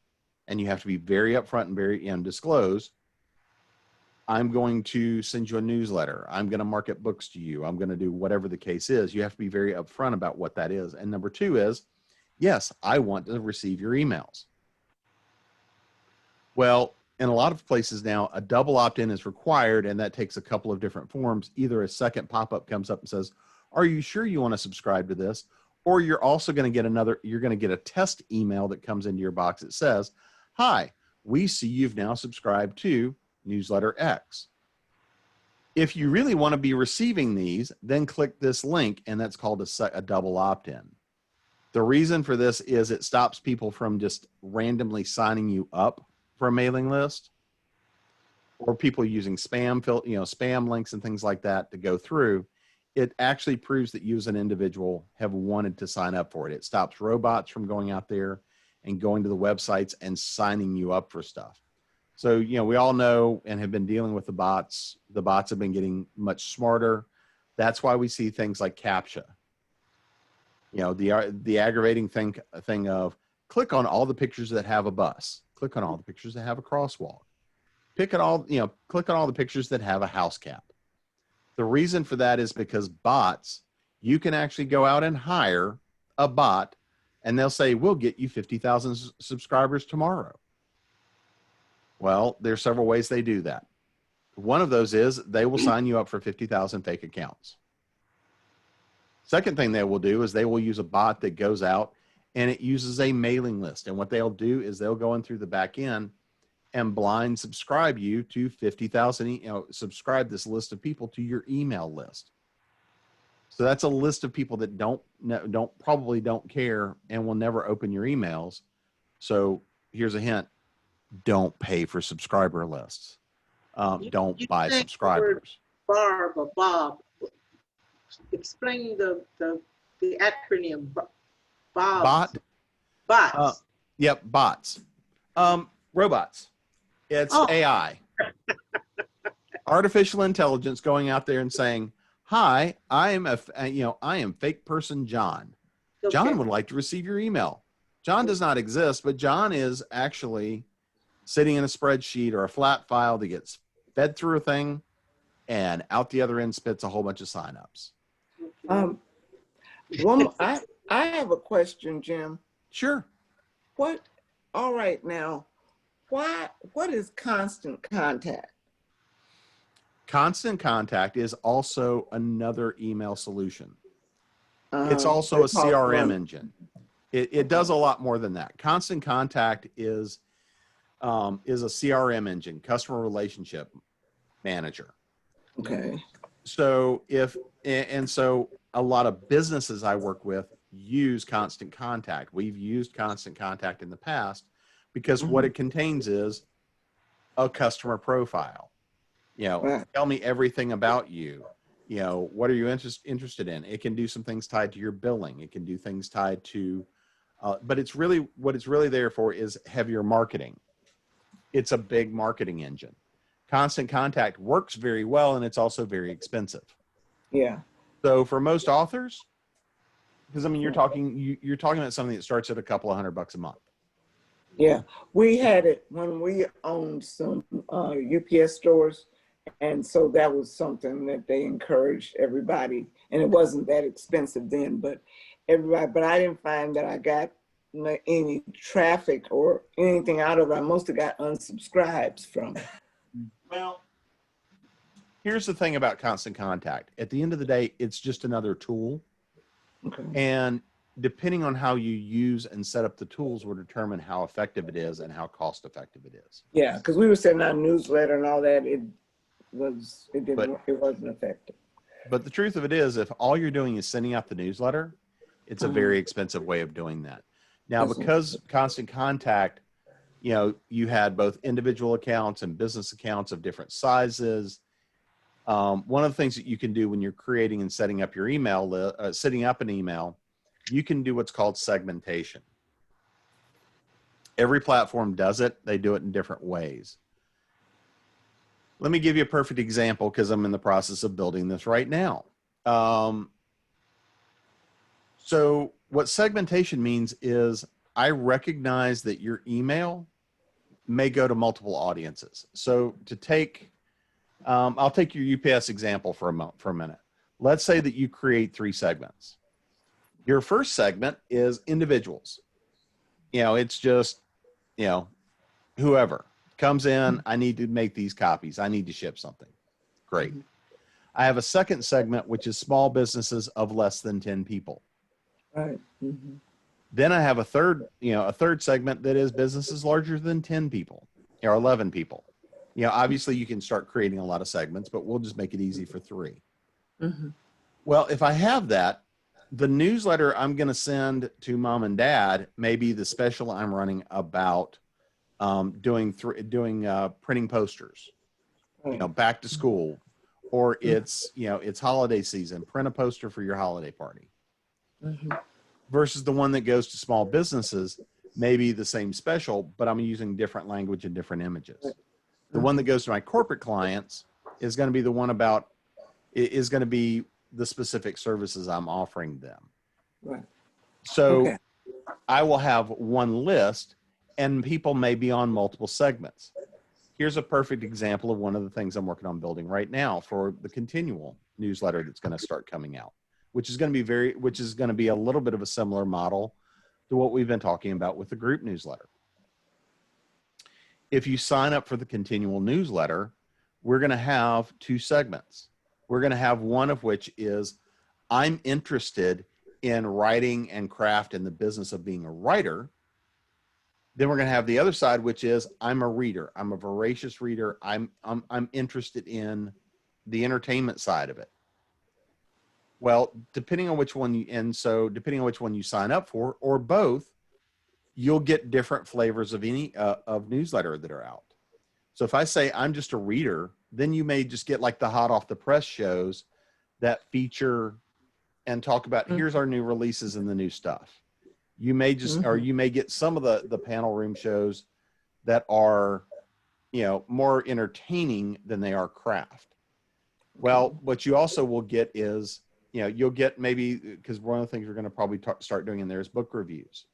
and you have to be very upfront and very disclose. I'm going to send you a newsletter. I'm going to market books to you. I'm going to do whatever the case is. You have to be very upfront about what that is. And number two is, yes, I want to receive your emails. Well, in a lot of places now, a double opt-in is required, and that takes a couple of different forms. Either a second pop-up comes up and says, "Are you sure you want to subscribe to this?" Or you're also going to get you're going to get a test email that comes into your box that says, "Hi, we see you've now subscribed to Newsletter X. If you really want to be receiving these, then click this link," and that's called a double opt-in. The reason for this is it stops people from just randomly signing you up for a mailing list, or people using spam links and things like that to go through. It actually proves that you as an individual have wanted to sign up for it. It stops robots from going out there and going to the websites and signing you up for stuff. So, we all know and have been dealing with the bots. The bots have been getting much smarter. That's why we see things like CAPTCHA. The aggravating thing of click on all the pictures that have a bus. Click on all the pictures that have a crosswalk. click on all the pictures that have a house cap. The reason for that is because bots, you can actually go out and hire a bot and they'll say, we'll get you 50,000 subscribers tomorrow. Well, there's several ways they do that. One of those is they will sign you up for 50,000 fake accounts. Second thing they will do is they will use a bot that goes out and it uses a mailing list. And what they'll do is they'll go in through the back end and blind subscribe you to 50,000, subscribe this list of people to your email list. So that's a list of people that probably don't care and will never open your emails. So here's a hint. Don't pay for subscriber lists. Don't buy subscribers. Barb or Bob, explain the acronym Bob. Bots. Yep, bots. Robots. It's AI. Artificial intelligence going out there and saying, "Hi, I am fake person John. Okay. John would like to receive your email." John does not exist, but John is actually sitting in a spreadsheet or a flat file that gets fed through a thing and out the other end spits a whole bunch of signups. I have a question, Jim. Sure. All right, now, what is constant contact? Constant Contact is also another email solution. It's also a CRM engine. It does a lot more than that. Constant Contact is a CRM engine, customer relationship manager. Okay. So so a lot of businesses I work with use Constant Contact. We've used Constant Contact in the past because what it contains is a customer profile. Tell me everything about you. What are you interested in? It can do some things tied to your billing. It can do things tied to, but what it's really there for is heavier marketing. It's a big marketing engine. Constant Contact works very well, and it's also very expensive. Yeah. So for most authors, because you're talking about something that starts at a couple of $100 a month. Yeah, we had it when we owned some UPS stores, and so that was something that they encouraged everybody, and it wasn't that expensive then, but everybody. But I didn't find that I got any traffic or anything out of it. I mostly got unsubscribes from it. Well, here's the thing about Constant Contact. At the end of the day, it's just another tool. Okay. And depending on how you use and set up the tools will determine how effective it is and how cost effective it is. Yeah, because we were sending out a newsletter and all that. It wasn't effective. But the truth of it is, if all you're doing is sending out the newsletter, it's a very expensive way of doing that. Now, because Constant Contact, you had both individual accounts and business accounts of different sizes. One of the things that you can do when you're creating and setting up your email, setting up an email, you can do what's called segmentation. Every platform does it. They do it in different ways. Let me give you a perfect example because I'm in the process of building this right now. So what segmentation means is I recognize that your email may go to multiple audiences. So to take, I'll take your UPS example for a minute. Let's say that you create 3 segments. Your first segment is individuals. It's just, whoever comes in, I need to make these copies. I need to ship something. Great. I have a second segment, which is small businesses of less than 10 people. Right. Then I have a third segment that is businesses larger than 10 people or 11 people. Obviously you can start creating a lot of segments, but we'll just make it easy for 3. Well, if I have that, the newsletter I'm going to send to mom and dad may be the special I'm running about doing printing posters, back to school, or it's holiday season, print a poster for your holiday party. Versus the one that goes to small businesses, maybe the same special, but I'm using different language and different images. The one that goes to my corporate clients is going to be the one is going to be the specific services I'm offering them. Right. So I will have one list and people may be on multiple segments. Here's a perfect example of one of the things I'm working on building right now for the continual newsletter that's going to start coming out, which is going to be a little bit of a similar model to what we've been talking about with the group newsletter. If you sign up for the continual newsletter, we're going to have 2 segments. We're going to have one of which is, I'm interested in writing and craft and the business of being a writer. Then we're going to have the other side, which is, I'm a reader. I'm a voracious reader. I'm interested in the entertainment side of it. Well, depending on which one you sign up for, or both, you'll get different flavors of any of newsletter that are out. So if I say I'm just a reader, then you may just get like the hot off the press shows that feature and talk about, here's our new releases and the new stuff. You may just, or you may get some of the panel room shows that are, more entertaining than they are craft. Well, what you also will get is, you'll get maybe, because one of the things we're going to probably start doing in there is book reviews.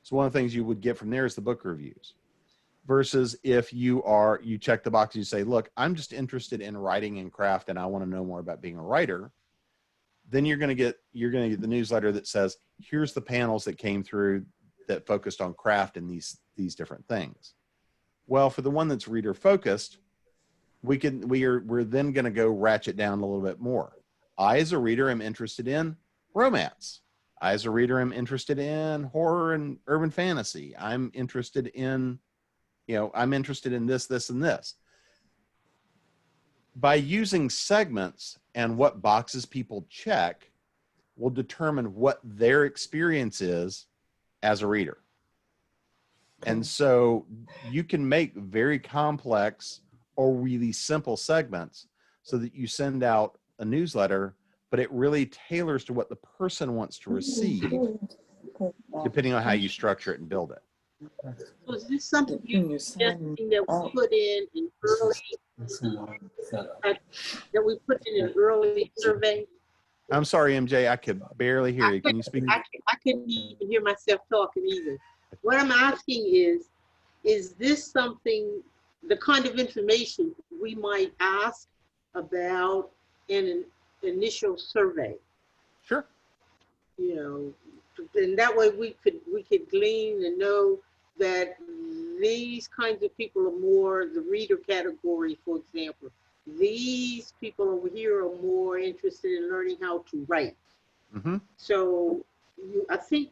So one of the things you would get from there is the book reviews, versus if you check the box and you say, look, I'm just interested in writing and craft and I want to know more about being a writer. Then you're going to get the newsletter that says, here's the panels that came through that focused on craft and these different things. Well, for the one that's reader focused, we're then going to go ratchet down a little bit more. I, as a reader, am interested in romance. I, as a reader, am interested in horror and urban fantasy. I'm interested in, this, and this. By using segments and what boxes people check will determine what their experience is as a reader. And so you can make very complex or really simple segments so that you send out a newsletter, but it really tailors to what the person wants to receive, depending on how you structure it and build it. So is this something you're suggesting that we put in an early survey? I'm sorry, MJ, I could barely hear you. Can you speak? I couldn't even hear myself talking either. What I'm asking is this something, the kind of information we might ask about in an initial survey? Sure. And that way we could glean and know that these kinds of people are more the reader category, for example. These people over here are more interested in learning how to write. Mm-hmm. So I think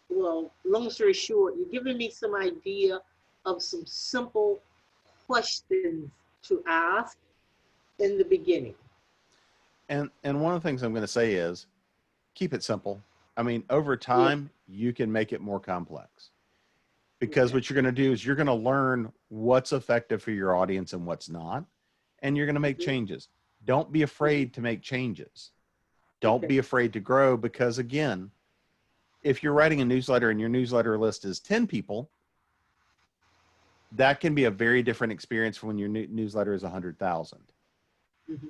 long story short, you're giving me some idea of some simple questions to ask in the beginning. And one of the things I'm going to say is keep it simple. I mean, over time, you can make it more complex, because what you're going to do is you're going to learn what's effective for your audience and what's not, and you're going to make changes. Don't be afraid to make changes. Don't be afraid to grow, because again, if you're writing a newsletter and your newsletter list is 10 people, that can be a very different experience from when your newsletter is 100,000. Mm-hmm.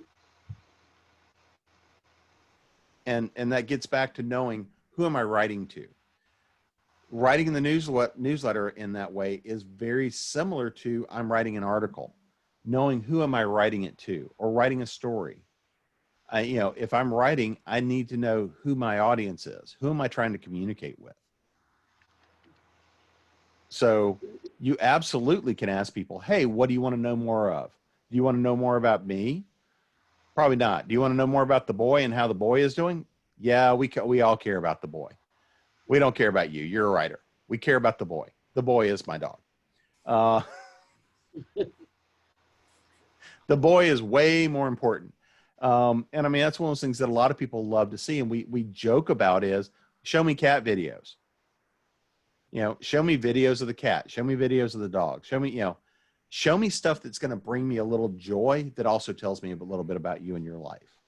And that gets back to knowing, who am I writing to? Writing the newsletter in that way is very similar to, I'm writing an article. Knowing who am I writing it to, or writing a story. If I'm writing, I need to know who my audience is. Who am I trying to communicate with? So you absolutely can ask people, hey, what do you want to know more of? Do you want to know more about me? Probably not. Do you want to know more about the boy and how the boy is doing? Yeah, we all care about the boy. We don't care about you. You're a writer. We care about the boy. The boy is my dog. The boy is way more important. And I mean, that's one of those things that a lot of people love to see. And we joke about is, show me cat videos. Show me videos of the cat. Show me videos of the dog. Show me stuff that's going to bring me a little joy that also tells me a little bit about you and your life.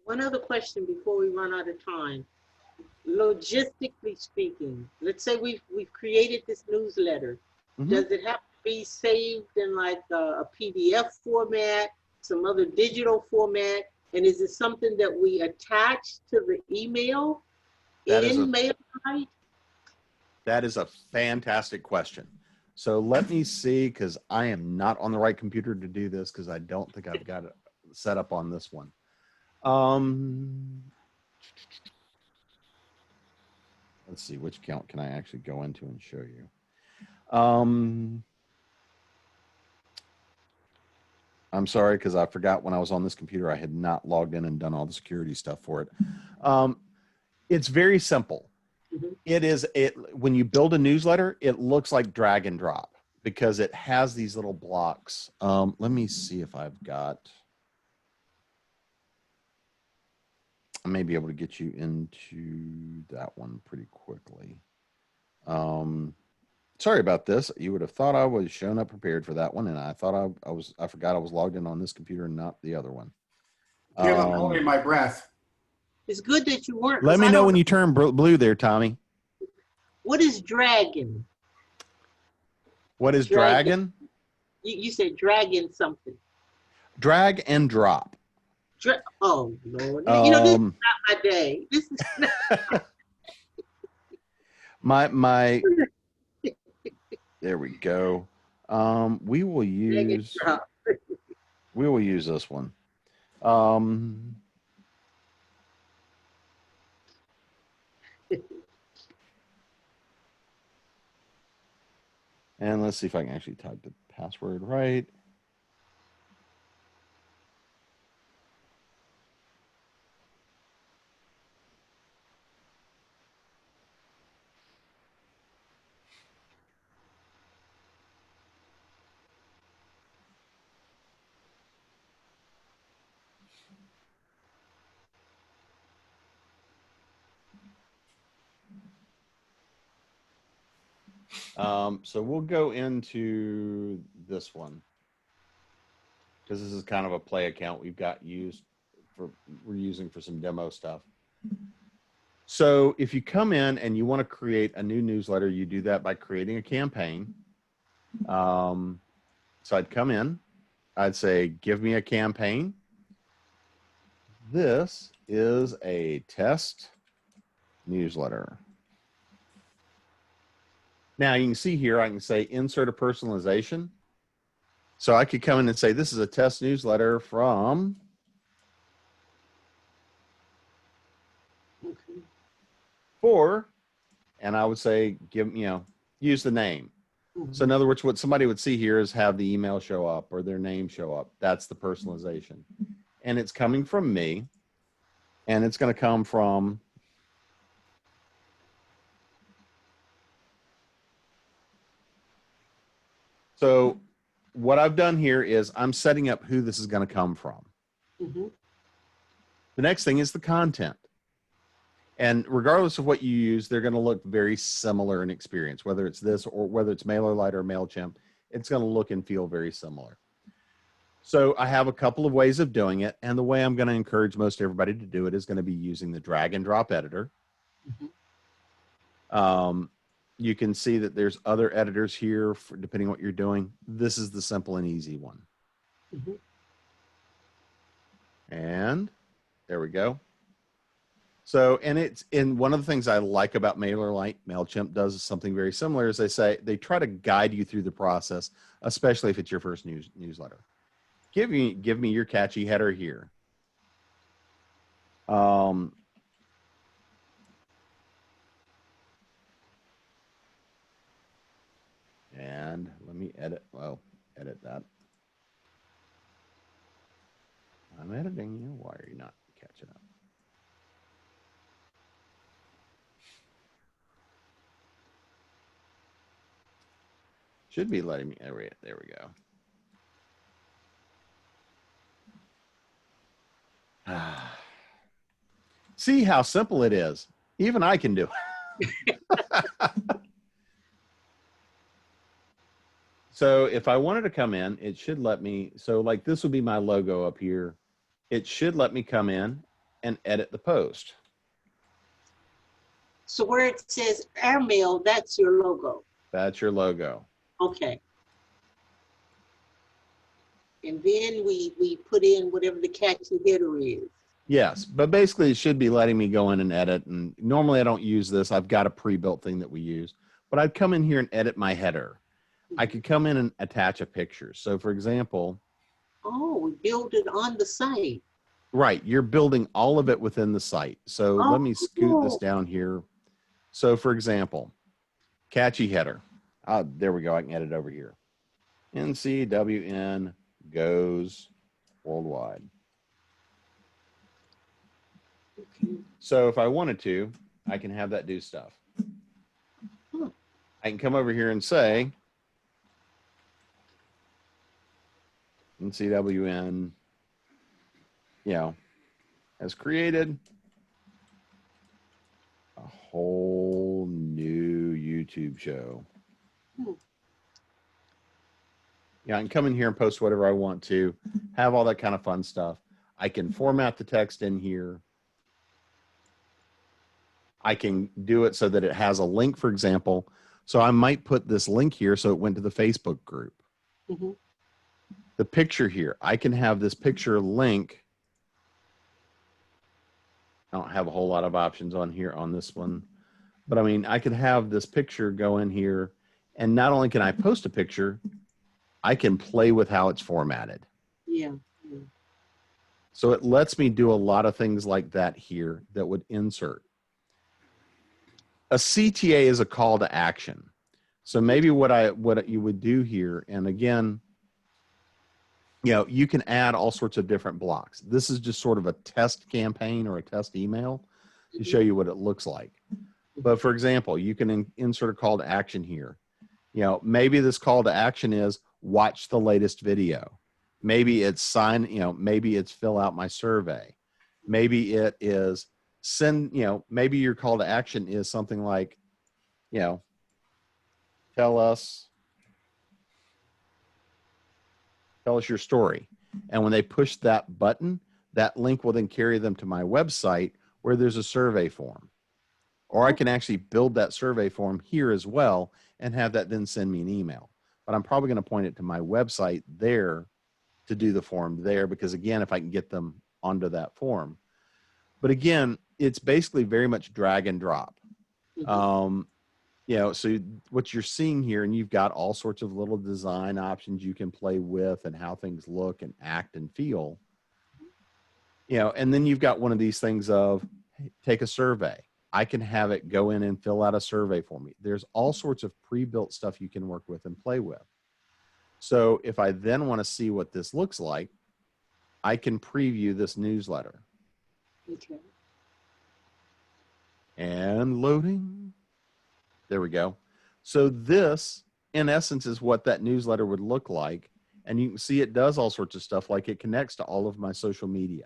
One other question before we run out of time. Logistically speaking, let's say we've created this newsletter. Mm-hmm. Does it have to be saved in like a PDF format, some other digital format? And is it something that we attach to the email MailChimp? That is a fantastic question. So let me see, because I am not on the right computer to do this, because I don't think I've got it set up on this one. Let's see, which account can I actually go into and show you? I'm sorry, because I forgot when I was on this computer, I had not logged in and done all the security stuff for it. It's very simple. When you build a newsletter, it looks like drag and drop because it has these little blocks. Let me see if I've got, I may be able to get you into that one pretty quickly. Sorry about this. You would have thought I was showing up prepared for that one, and I thought I forgot I was logged in on this computer and not the other one. Jim, I'm holding my breath. It's good that you weren't. Let 'cause me I know don't when you turn blue there, Tommy. What is dragon? What is dragon? You said dragon something. Drag and drop. Oh, Lord. You know, this is not my day. This is my there we go. We will use this one. And let's see if I can actually type the password right. So we'll go into this one because this is kind of a play account we're using for some demo stuff. So if you come in and you want to create a new newsletter, you do that by creating a campaign. So I'd come in, I'd say, give me a campaign. This is a test newsletter. Now you can see here, I can say insert a personalization. So I could come in and say, this is a test newsletter from and I would say, use the name. So in other words, what somebody would see here is have the email show up or their name show up. That's the personalization. And it's coming from me. And it's going to come from so what I've done here is I'm setting up who this is going to come from. The next thing is the content. And regardless of what you use, they're going to look very similar in experience, whether it's this or whether it's MailerLite or MailChimp, it's going to look and feel very similar. So I have a couple of ways of doing it. And the way I'm going to encourage most everybody to do it is going to be using the drag and drop editor. You can see that there's other editors here depending on what you're doing. This is the simple and easy one. And there we go. So, and one of the things I like about MailerLite, MailChimp does something very similar is they try to guide you through the process, especially if it's your first newsletter. Give me your catchy header here. And let me edit that. I'm editing you. Why are you not catching up? Should be letting me, there we go. See how simple it is. Even I can do it. So if I wanted to come in, it should let me, so like this would be my logo up here. It should let me come in and edit the post. So where it says airmail, that's your logo. That's your logo. Okay. And then we put in whatever the catchy header is. Yes, but basically it should be letting me go in and edit. And normally I don't use this. I've got a pre-built thing that we use. But I'd come in here and edit my header. I could come in and attach a picture. So for example, Oh, we build it on the site. right, you're building all of it within the site. So let me scoot this Oh, down here. So for example, catchy header. There we go. I can edit over here. NCWN goes worldwide. okay. So if I wanted to, I can have that do stuff. Hmm. I can come over here and say NCWN, has created a whole new YouTube show. Hmm. I can come in here and post whatever I want to, have all that kind of fun stuff. I can format the text in here. I can do it so that it has a link, for example. So I might put this link here so it went to the Facebook group. Mm-hmm. The picture here, I can have this picture link. I don't have a whole lot of options on here on this one, but I mean, I could have this picture go in here, and not only can I post a picture, I can play with how it's formatted. Yeah. Yeah. So it lets me do a lot of things like that here that would insert. A CTA is a call to action. So maybe what you would do here, and again, you can add all sorts of different blocks. This is just sort of a test campaign or a test email to show you what it looks like. But for example, you can insert a call to action here. Maybe this call to action is watch the latest video. Maybe it's maybe it's fill out my survey. Maybe it is send, maybe your call to action is something like, tell us your story. And when they push that button, that link will then carry them to my website where there's a survey form. Or I can actually build that survey form here as well and have that then send me an email. But I'm probably going to point it to my website there to do the form there, because again, if I can get them onto that form. But again, it's basically very much drag and drop. Mm-hmm. So what you're seeing here, and you've got all sorts of little design options you can play with and how things look and act and feel. And then you've got one of these things of, hey, take a survey. I can have it go in and fill out a survey for me. There's all sorts of pre-built stuff you can work with and play with. So if I then want to see what this looks like, I can preview this newsletter. Okay. And loading. There we go. So this, in essence, is what that newsletter would look like. And you can see it does all sorts of stuff, like it connects to all of my social media.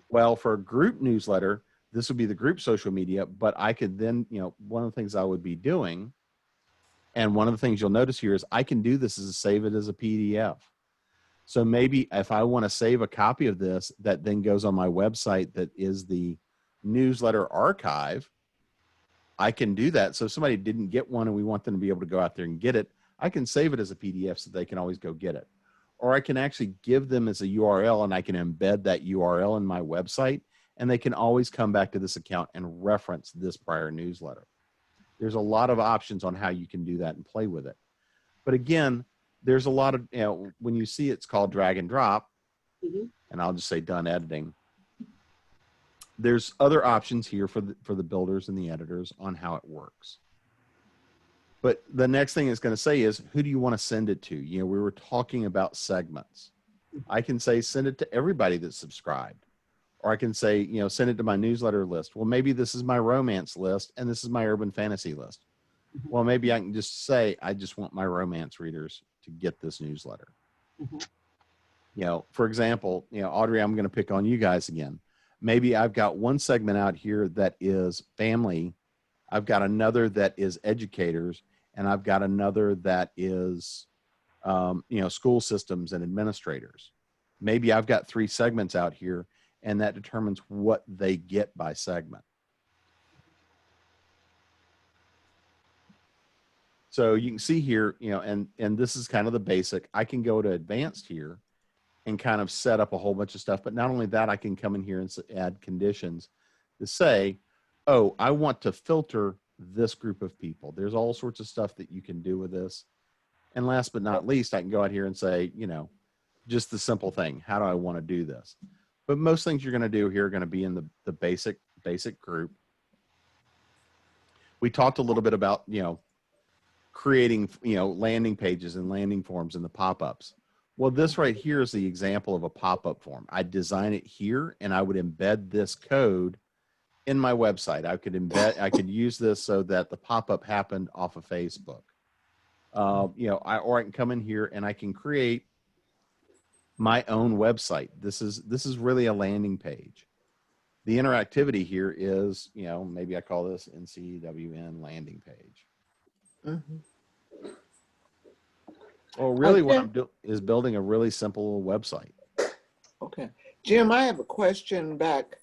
Well, for a group newsletter, this would be the group social media, but I could then, one of the things I would be doing, and one of the things you'll notice here is I can do this as save it as a PDF. So maybe if I want to save a copy of this that then goes on my website that is the newsletter archive, I can do that. So if somebody didn't get one and we want them to be able to go out there and get it, I can save it as a PDF so they can always go get it. Or I can actually give them as a URL and I can embed that URL in my website, and they can always come back to this account and reference this prior newsletter. There's a lot of options on how you can do that and play with it. But again, there's a lot of, when you see it's called drag and drop, Mm-hmm. and I'll just say done editing. There's other options here for the builders and the editors on how it works. But the next thing it's going to say is, who do you want to send it to? We were talking about segments. I can say, send it to everybody that's subscribed. Or I can say, send it to my newsletter list. Well, maybe this is my romance list and this is my urban fantasy list. Well, maybe I can just say, I just want my romance readers to get this newsletter. Mm-hmm. For example, Audrey, I'm going to pick on you guys again. Maybe I've got one segment out here that is family. I've got another that is educators, and I've got another that is, school systems and administrators. Maybe I've got 3 segments out here, and that determines what they get by segment. So you can see here, and this is kind of the basic. I can go to advanced here and kind of set up a whole bunch of stuff. But not only that, I can come in here and add conditions to say, oh, I want to filter this group of people. There's all sorts of stuff that you can do with this. And last but not least, I can go out here and say, you know, just the simple thing. How do I want to do this? But most things you're going to do here are going to be in the basic group. We talked a little bit about, you know, creating, you know, landing pages and landing forms and the pop-ups. Well, this right here is the example of a pop-up form. I design it here and I would embed this code in my website. I could use this so that the pop-up happened off of Facebook. You know, or I can come in here and I can create my own website. This is really a landing page. The interactivity here is, you know, maybe I call this NCWN landing page. Mhm. Well, really what Okay. I'm doing is building a really simple website. Okay. Jim, I have a question back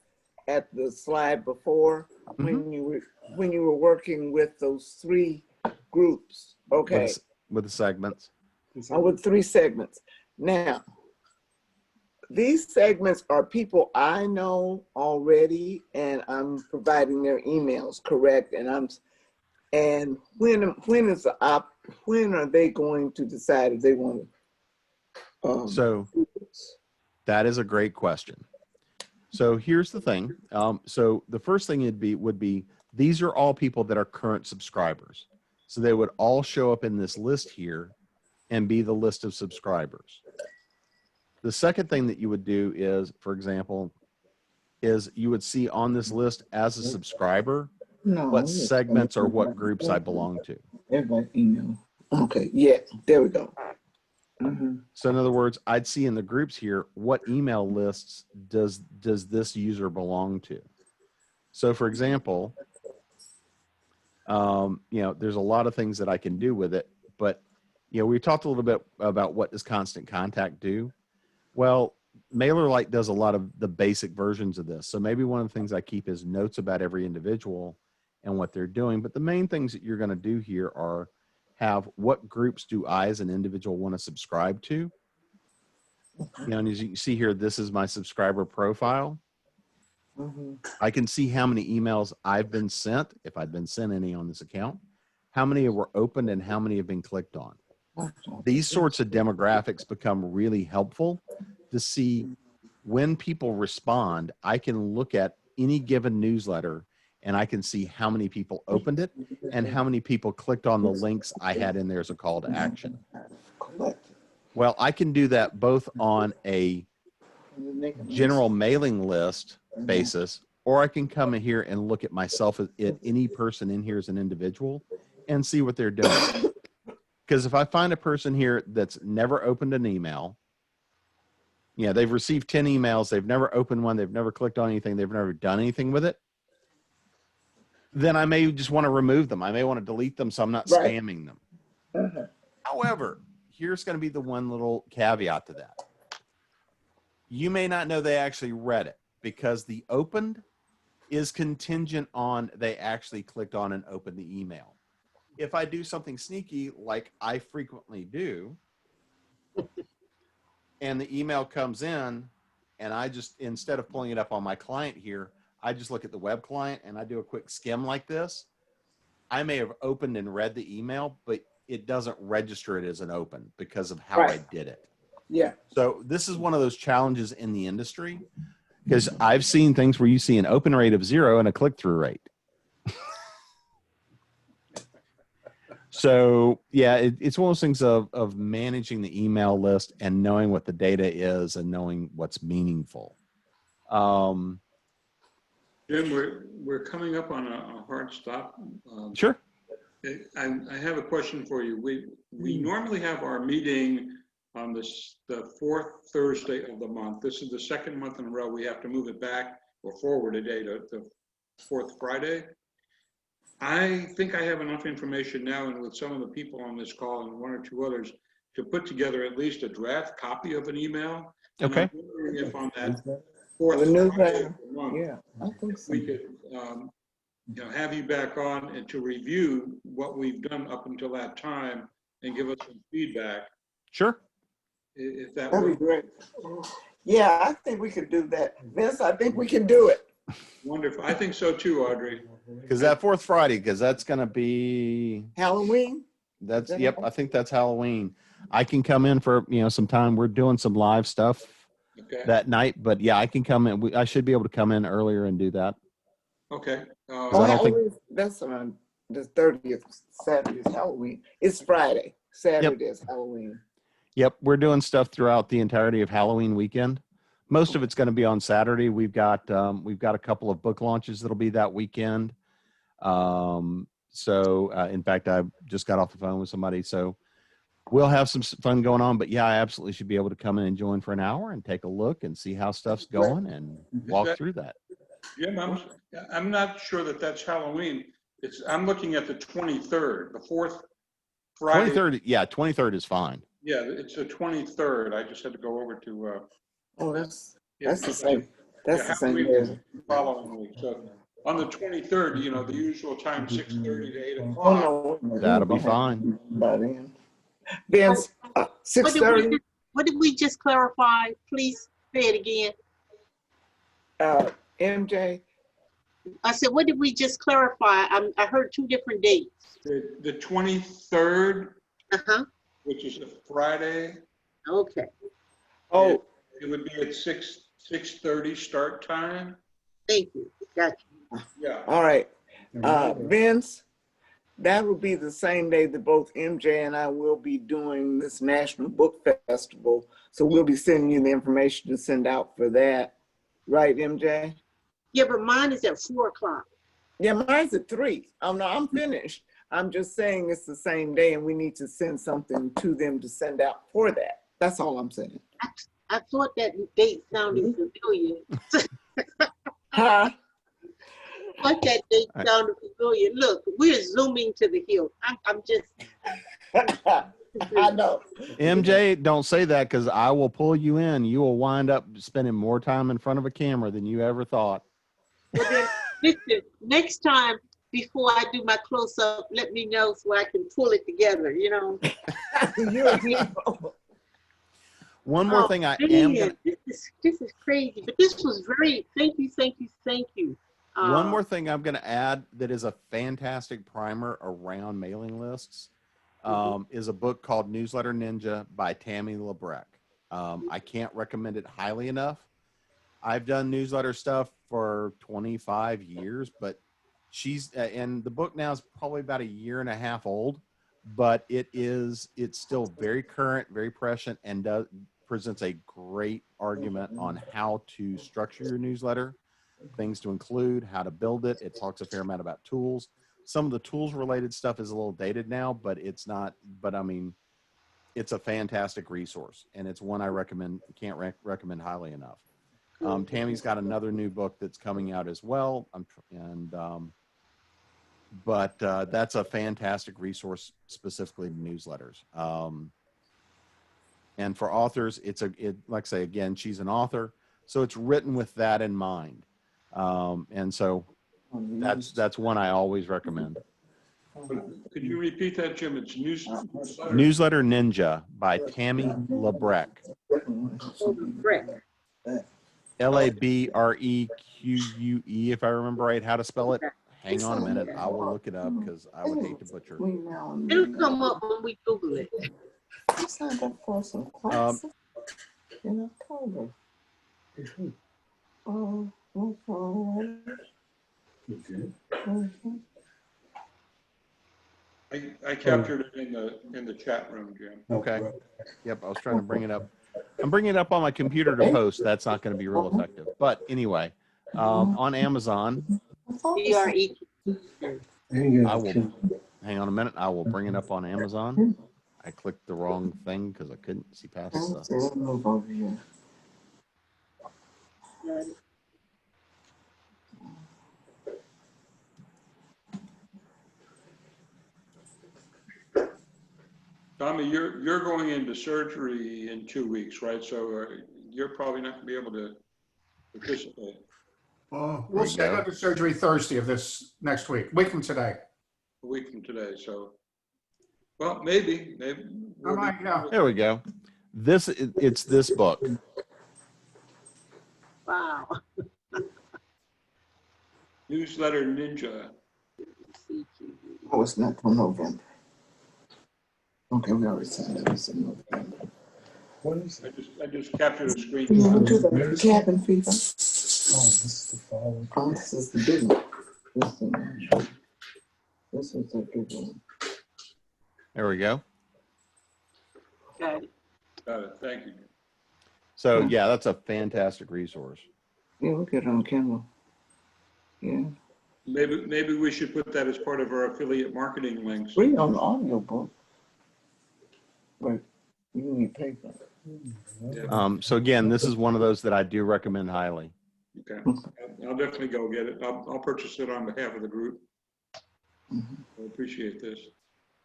at the slide before when you were working with those 3 groups. Okay. With the segments. With 3 segments. Now, these segments are people I know already, and I'm providing their emails, correct? And when are they going to decide if they want to? So that is a great question. So here's the thing. So the first thing would be these are all people that are current subscribers. So they would all show up in this list here and be the list of subscribers. The second thing that you would do is, for example, is you would see on this list as a subscriber what segments or what groups I belong to. Everybody email. Okay, yeah, there we go. Mm-hmm. So in other words, I'd see in the groups here, what email lists does this user belong to? So for example, you know, there's a lot of things that I can do with it, but you know, we talked a little bit about what does Constant Contact do? Well, MailerLite does a lot of the basic versions of this. So maybe one of the things I keep is notes about every individual and what they're doing. But the main things that you're going to do here are have what groups do I as an individual want to subscribe to? You know, and as you can see here, this is my subscriber profile. Mm-hmm. I can see how many emails I've been sent, if I've been sent any on this account, how many were opened and how many have been clicked on. These sorts of demographics become really helpful to see when people respond. I can look at any given newsletter and I can see how many people opened it and how many people clicked on the links I had in there as a call to action. Well, I can do that both on a general mailing list basis, or I can come in here and look at myself at any person in here as an individual and see what they're doing. Because if I find a person here that's never opened an email, you know, they've received 10 emails, they've never opened one, they've never clicked on anything, they've never done anything with it, then I may just want to remove them. I may want to delete them so I'm not spamming them. Uh-huh. However, here's going to be the one little caveat to that. You may not know they actually read it because the opened is contingent on they actually clicked on and opened the email. If I do something sneaky, like I frequently do, and the email comes in and I just, instead of pulling it up on my client here, I just look at the web client and I do a quick skim like this, I may have opened and read the email, but it doesn't register it as an open because of how I did it. Yeah. So this is one of those challenges in the industry because I've seen things where you see an open rate of 0 and a click-through rate. So yeah, it's one of those things of managing the email list and knowing what the data is and knowing what's meaningful. Jim, we're coming up on a hard stop. Sure. I have a question for you. We normally have our meeting on the 4th Thursday of the month. This is the second month in a row. We have to move it back or forward a day to the 4th Friday. I think I have enough information now, and with some of the people on this call and 1 or 2 others, to put together at least a draft copy of an email. Okay. And I'm wondering if on that 4th Friday of the month, Yeah, I think so. we could have you back on and to review what we've done up until that time and give us some feedback. Sure. If that That'd be would great. Yeah, I think we could do that. Vince, I think we can do it. wonderful. I think so too, Audrey. Because that 4th Friday, because that's going to be, Halloween? That's, that yep, I think that's Halloween. I can come in for, some time. We're doing some live stuff Okay, that night, but yeah, I can come in. I should be able to come in earlier and do that. okay. I Oh, don't think- Halloween, that's on the 30th. Saturday is Halloween. It's Friday. Saturday is Halloween. Yep, we're doing stuff throughout the entirety of Halloween weekend. Most of it's going to be on Saturday. We've got a couple of book launches that'll be that weekend. In fact, I just got off the phone with somebody, so we'll have some fun going on. But yeah, I absolutely should be able to come in and join for an hour and take a look and see how stuff's going and walk through that. Jim, I'm not sure that that's Halloween. I'm looking at the 23rd, the fourth Friday. 23rd, yeah, 23rd is fine. Yeah, it's the 23rd. I just had to go over to. Oh, that's yeah, the same. That's the same Halloween is day. the following week. So on the 23rd, the usual time, 6:30 to 8 Oh, o'clock. no. That'll be fine. By then. Vince, What 6:30. what did we just clarify? Please say it again. MJ, I said, what did we just clarify? I heard two different dates. The 23rd, Uh-huh. which is a Friday, Okay. oh, it would be at 6:30 start time. Thank you. Gotcha. Yeah. all right. Vince, that will be the same day that both MJ and I will be doing this National Book Festival. So we'll be sending you the information to send out for that. Right, MJ? Yeah, but mine is at 4 o'clock. Yeah, mine's at 3. Oh, no, I'm finished. I'm just saying it's the same day and we need to send something to them to send out for that. That's all I'm saying. I thought that date sounded familiar. Huh? What that date sounded familiar. Look, we're zooming to the hill. I'm just. I know. MJ, don't say that because I will pull you in. You will wind up spending more time in front of a camera than you ever thought. Well, then, listen, next time before I do my close up, let me know so I can pull it together, You're a hero. One more thing I am Man, going to. this is crazy, but this was very, thank you. One more thing I'm going to add that is a fantastic primer around mailing lists is a book called Newsletter Ninja by Tammy Labreck. I can't recommend it highly enough. I've done newsletter stuff for 25 years, but and the book now is probably about a year and a half old, but it's still very current, very prescient, and presents a great argument on how to structure your newsletter, things to include, how to build it. It talks a fair amount about tools. Some of the tools related stuff is a little dated now, but it's not, but I mean, it's a fantastic resource and it's one I can't recommend highly enough. Tammy's got another new book that's coming out as well. But that's a fantastic resource specifically to newsletters. And for authors, like I say, again, she's an author, so it's written with that in mind. And so that's one I always recommend. Could you repeat that, Jim? It's Newsletter Ninja by Tammy Labreck. Labreque, if I remember right how to spell it. Hang on a minute. I will look it up because I would hate to butcher. It'll come up when we Google it. I signed up for some classes in October. Oh, I captured it in the chat room, Jim. Okay. Yep, I was trying to bring it up. I'm bringing it up on my computer to post. That's not going to be real effective. But anyway, on Amazon, DRE. I will, hang on a minute. I will bring it up on Amazon. I clicked the wrong thing because I couldn't see past the. Tommy, you're going into surgery in 2 weeks, right? So you're probably not going to be able to participate. We'll schedule the surgery Thursday of this next week from today. A week from today. So, well, maybe. All right, yeah. There we go. It's this book. Wow. Newsletter Ninja. oh, it's not till November. Okay, we already signed it. It's in November. What is I it? just captured a screen. You want to do the cabin fever? Oh, this is the fall. Oh, this is the big one. This is the big one. There we go. Got it. Got it, thank you. So yeah, that's a fantastic resource. Yeah, we'll get it on camera. Yeah. Maybe we should put that as part of our affiliate marketing links. Free on audiobook. But you need paper. So again, this is one of those that I do recommend highly. Okay, I'll definitely go get it. I'll purchase it on behalf of the group. I appreciate this.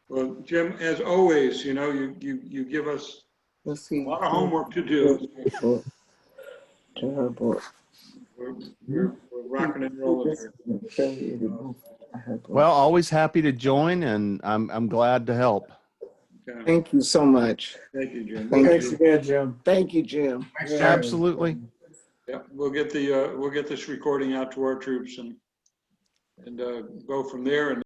Well, Jim, as always, you know, you give us Let's see. a lot of homework to do. To her book. We're rocking and rolling here. Well, always happy to join, and I'm glad to help. Okay. Thank you so much. Thank you, Jim. Thanks again, Jim. Thank you, Jim. Thanks, Jack. Absolutely. Yeah, we'll get this recording out to our troops and go from there. And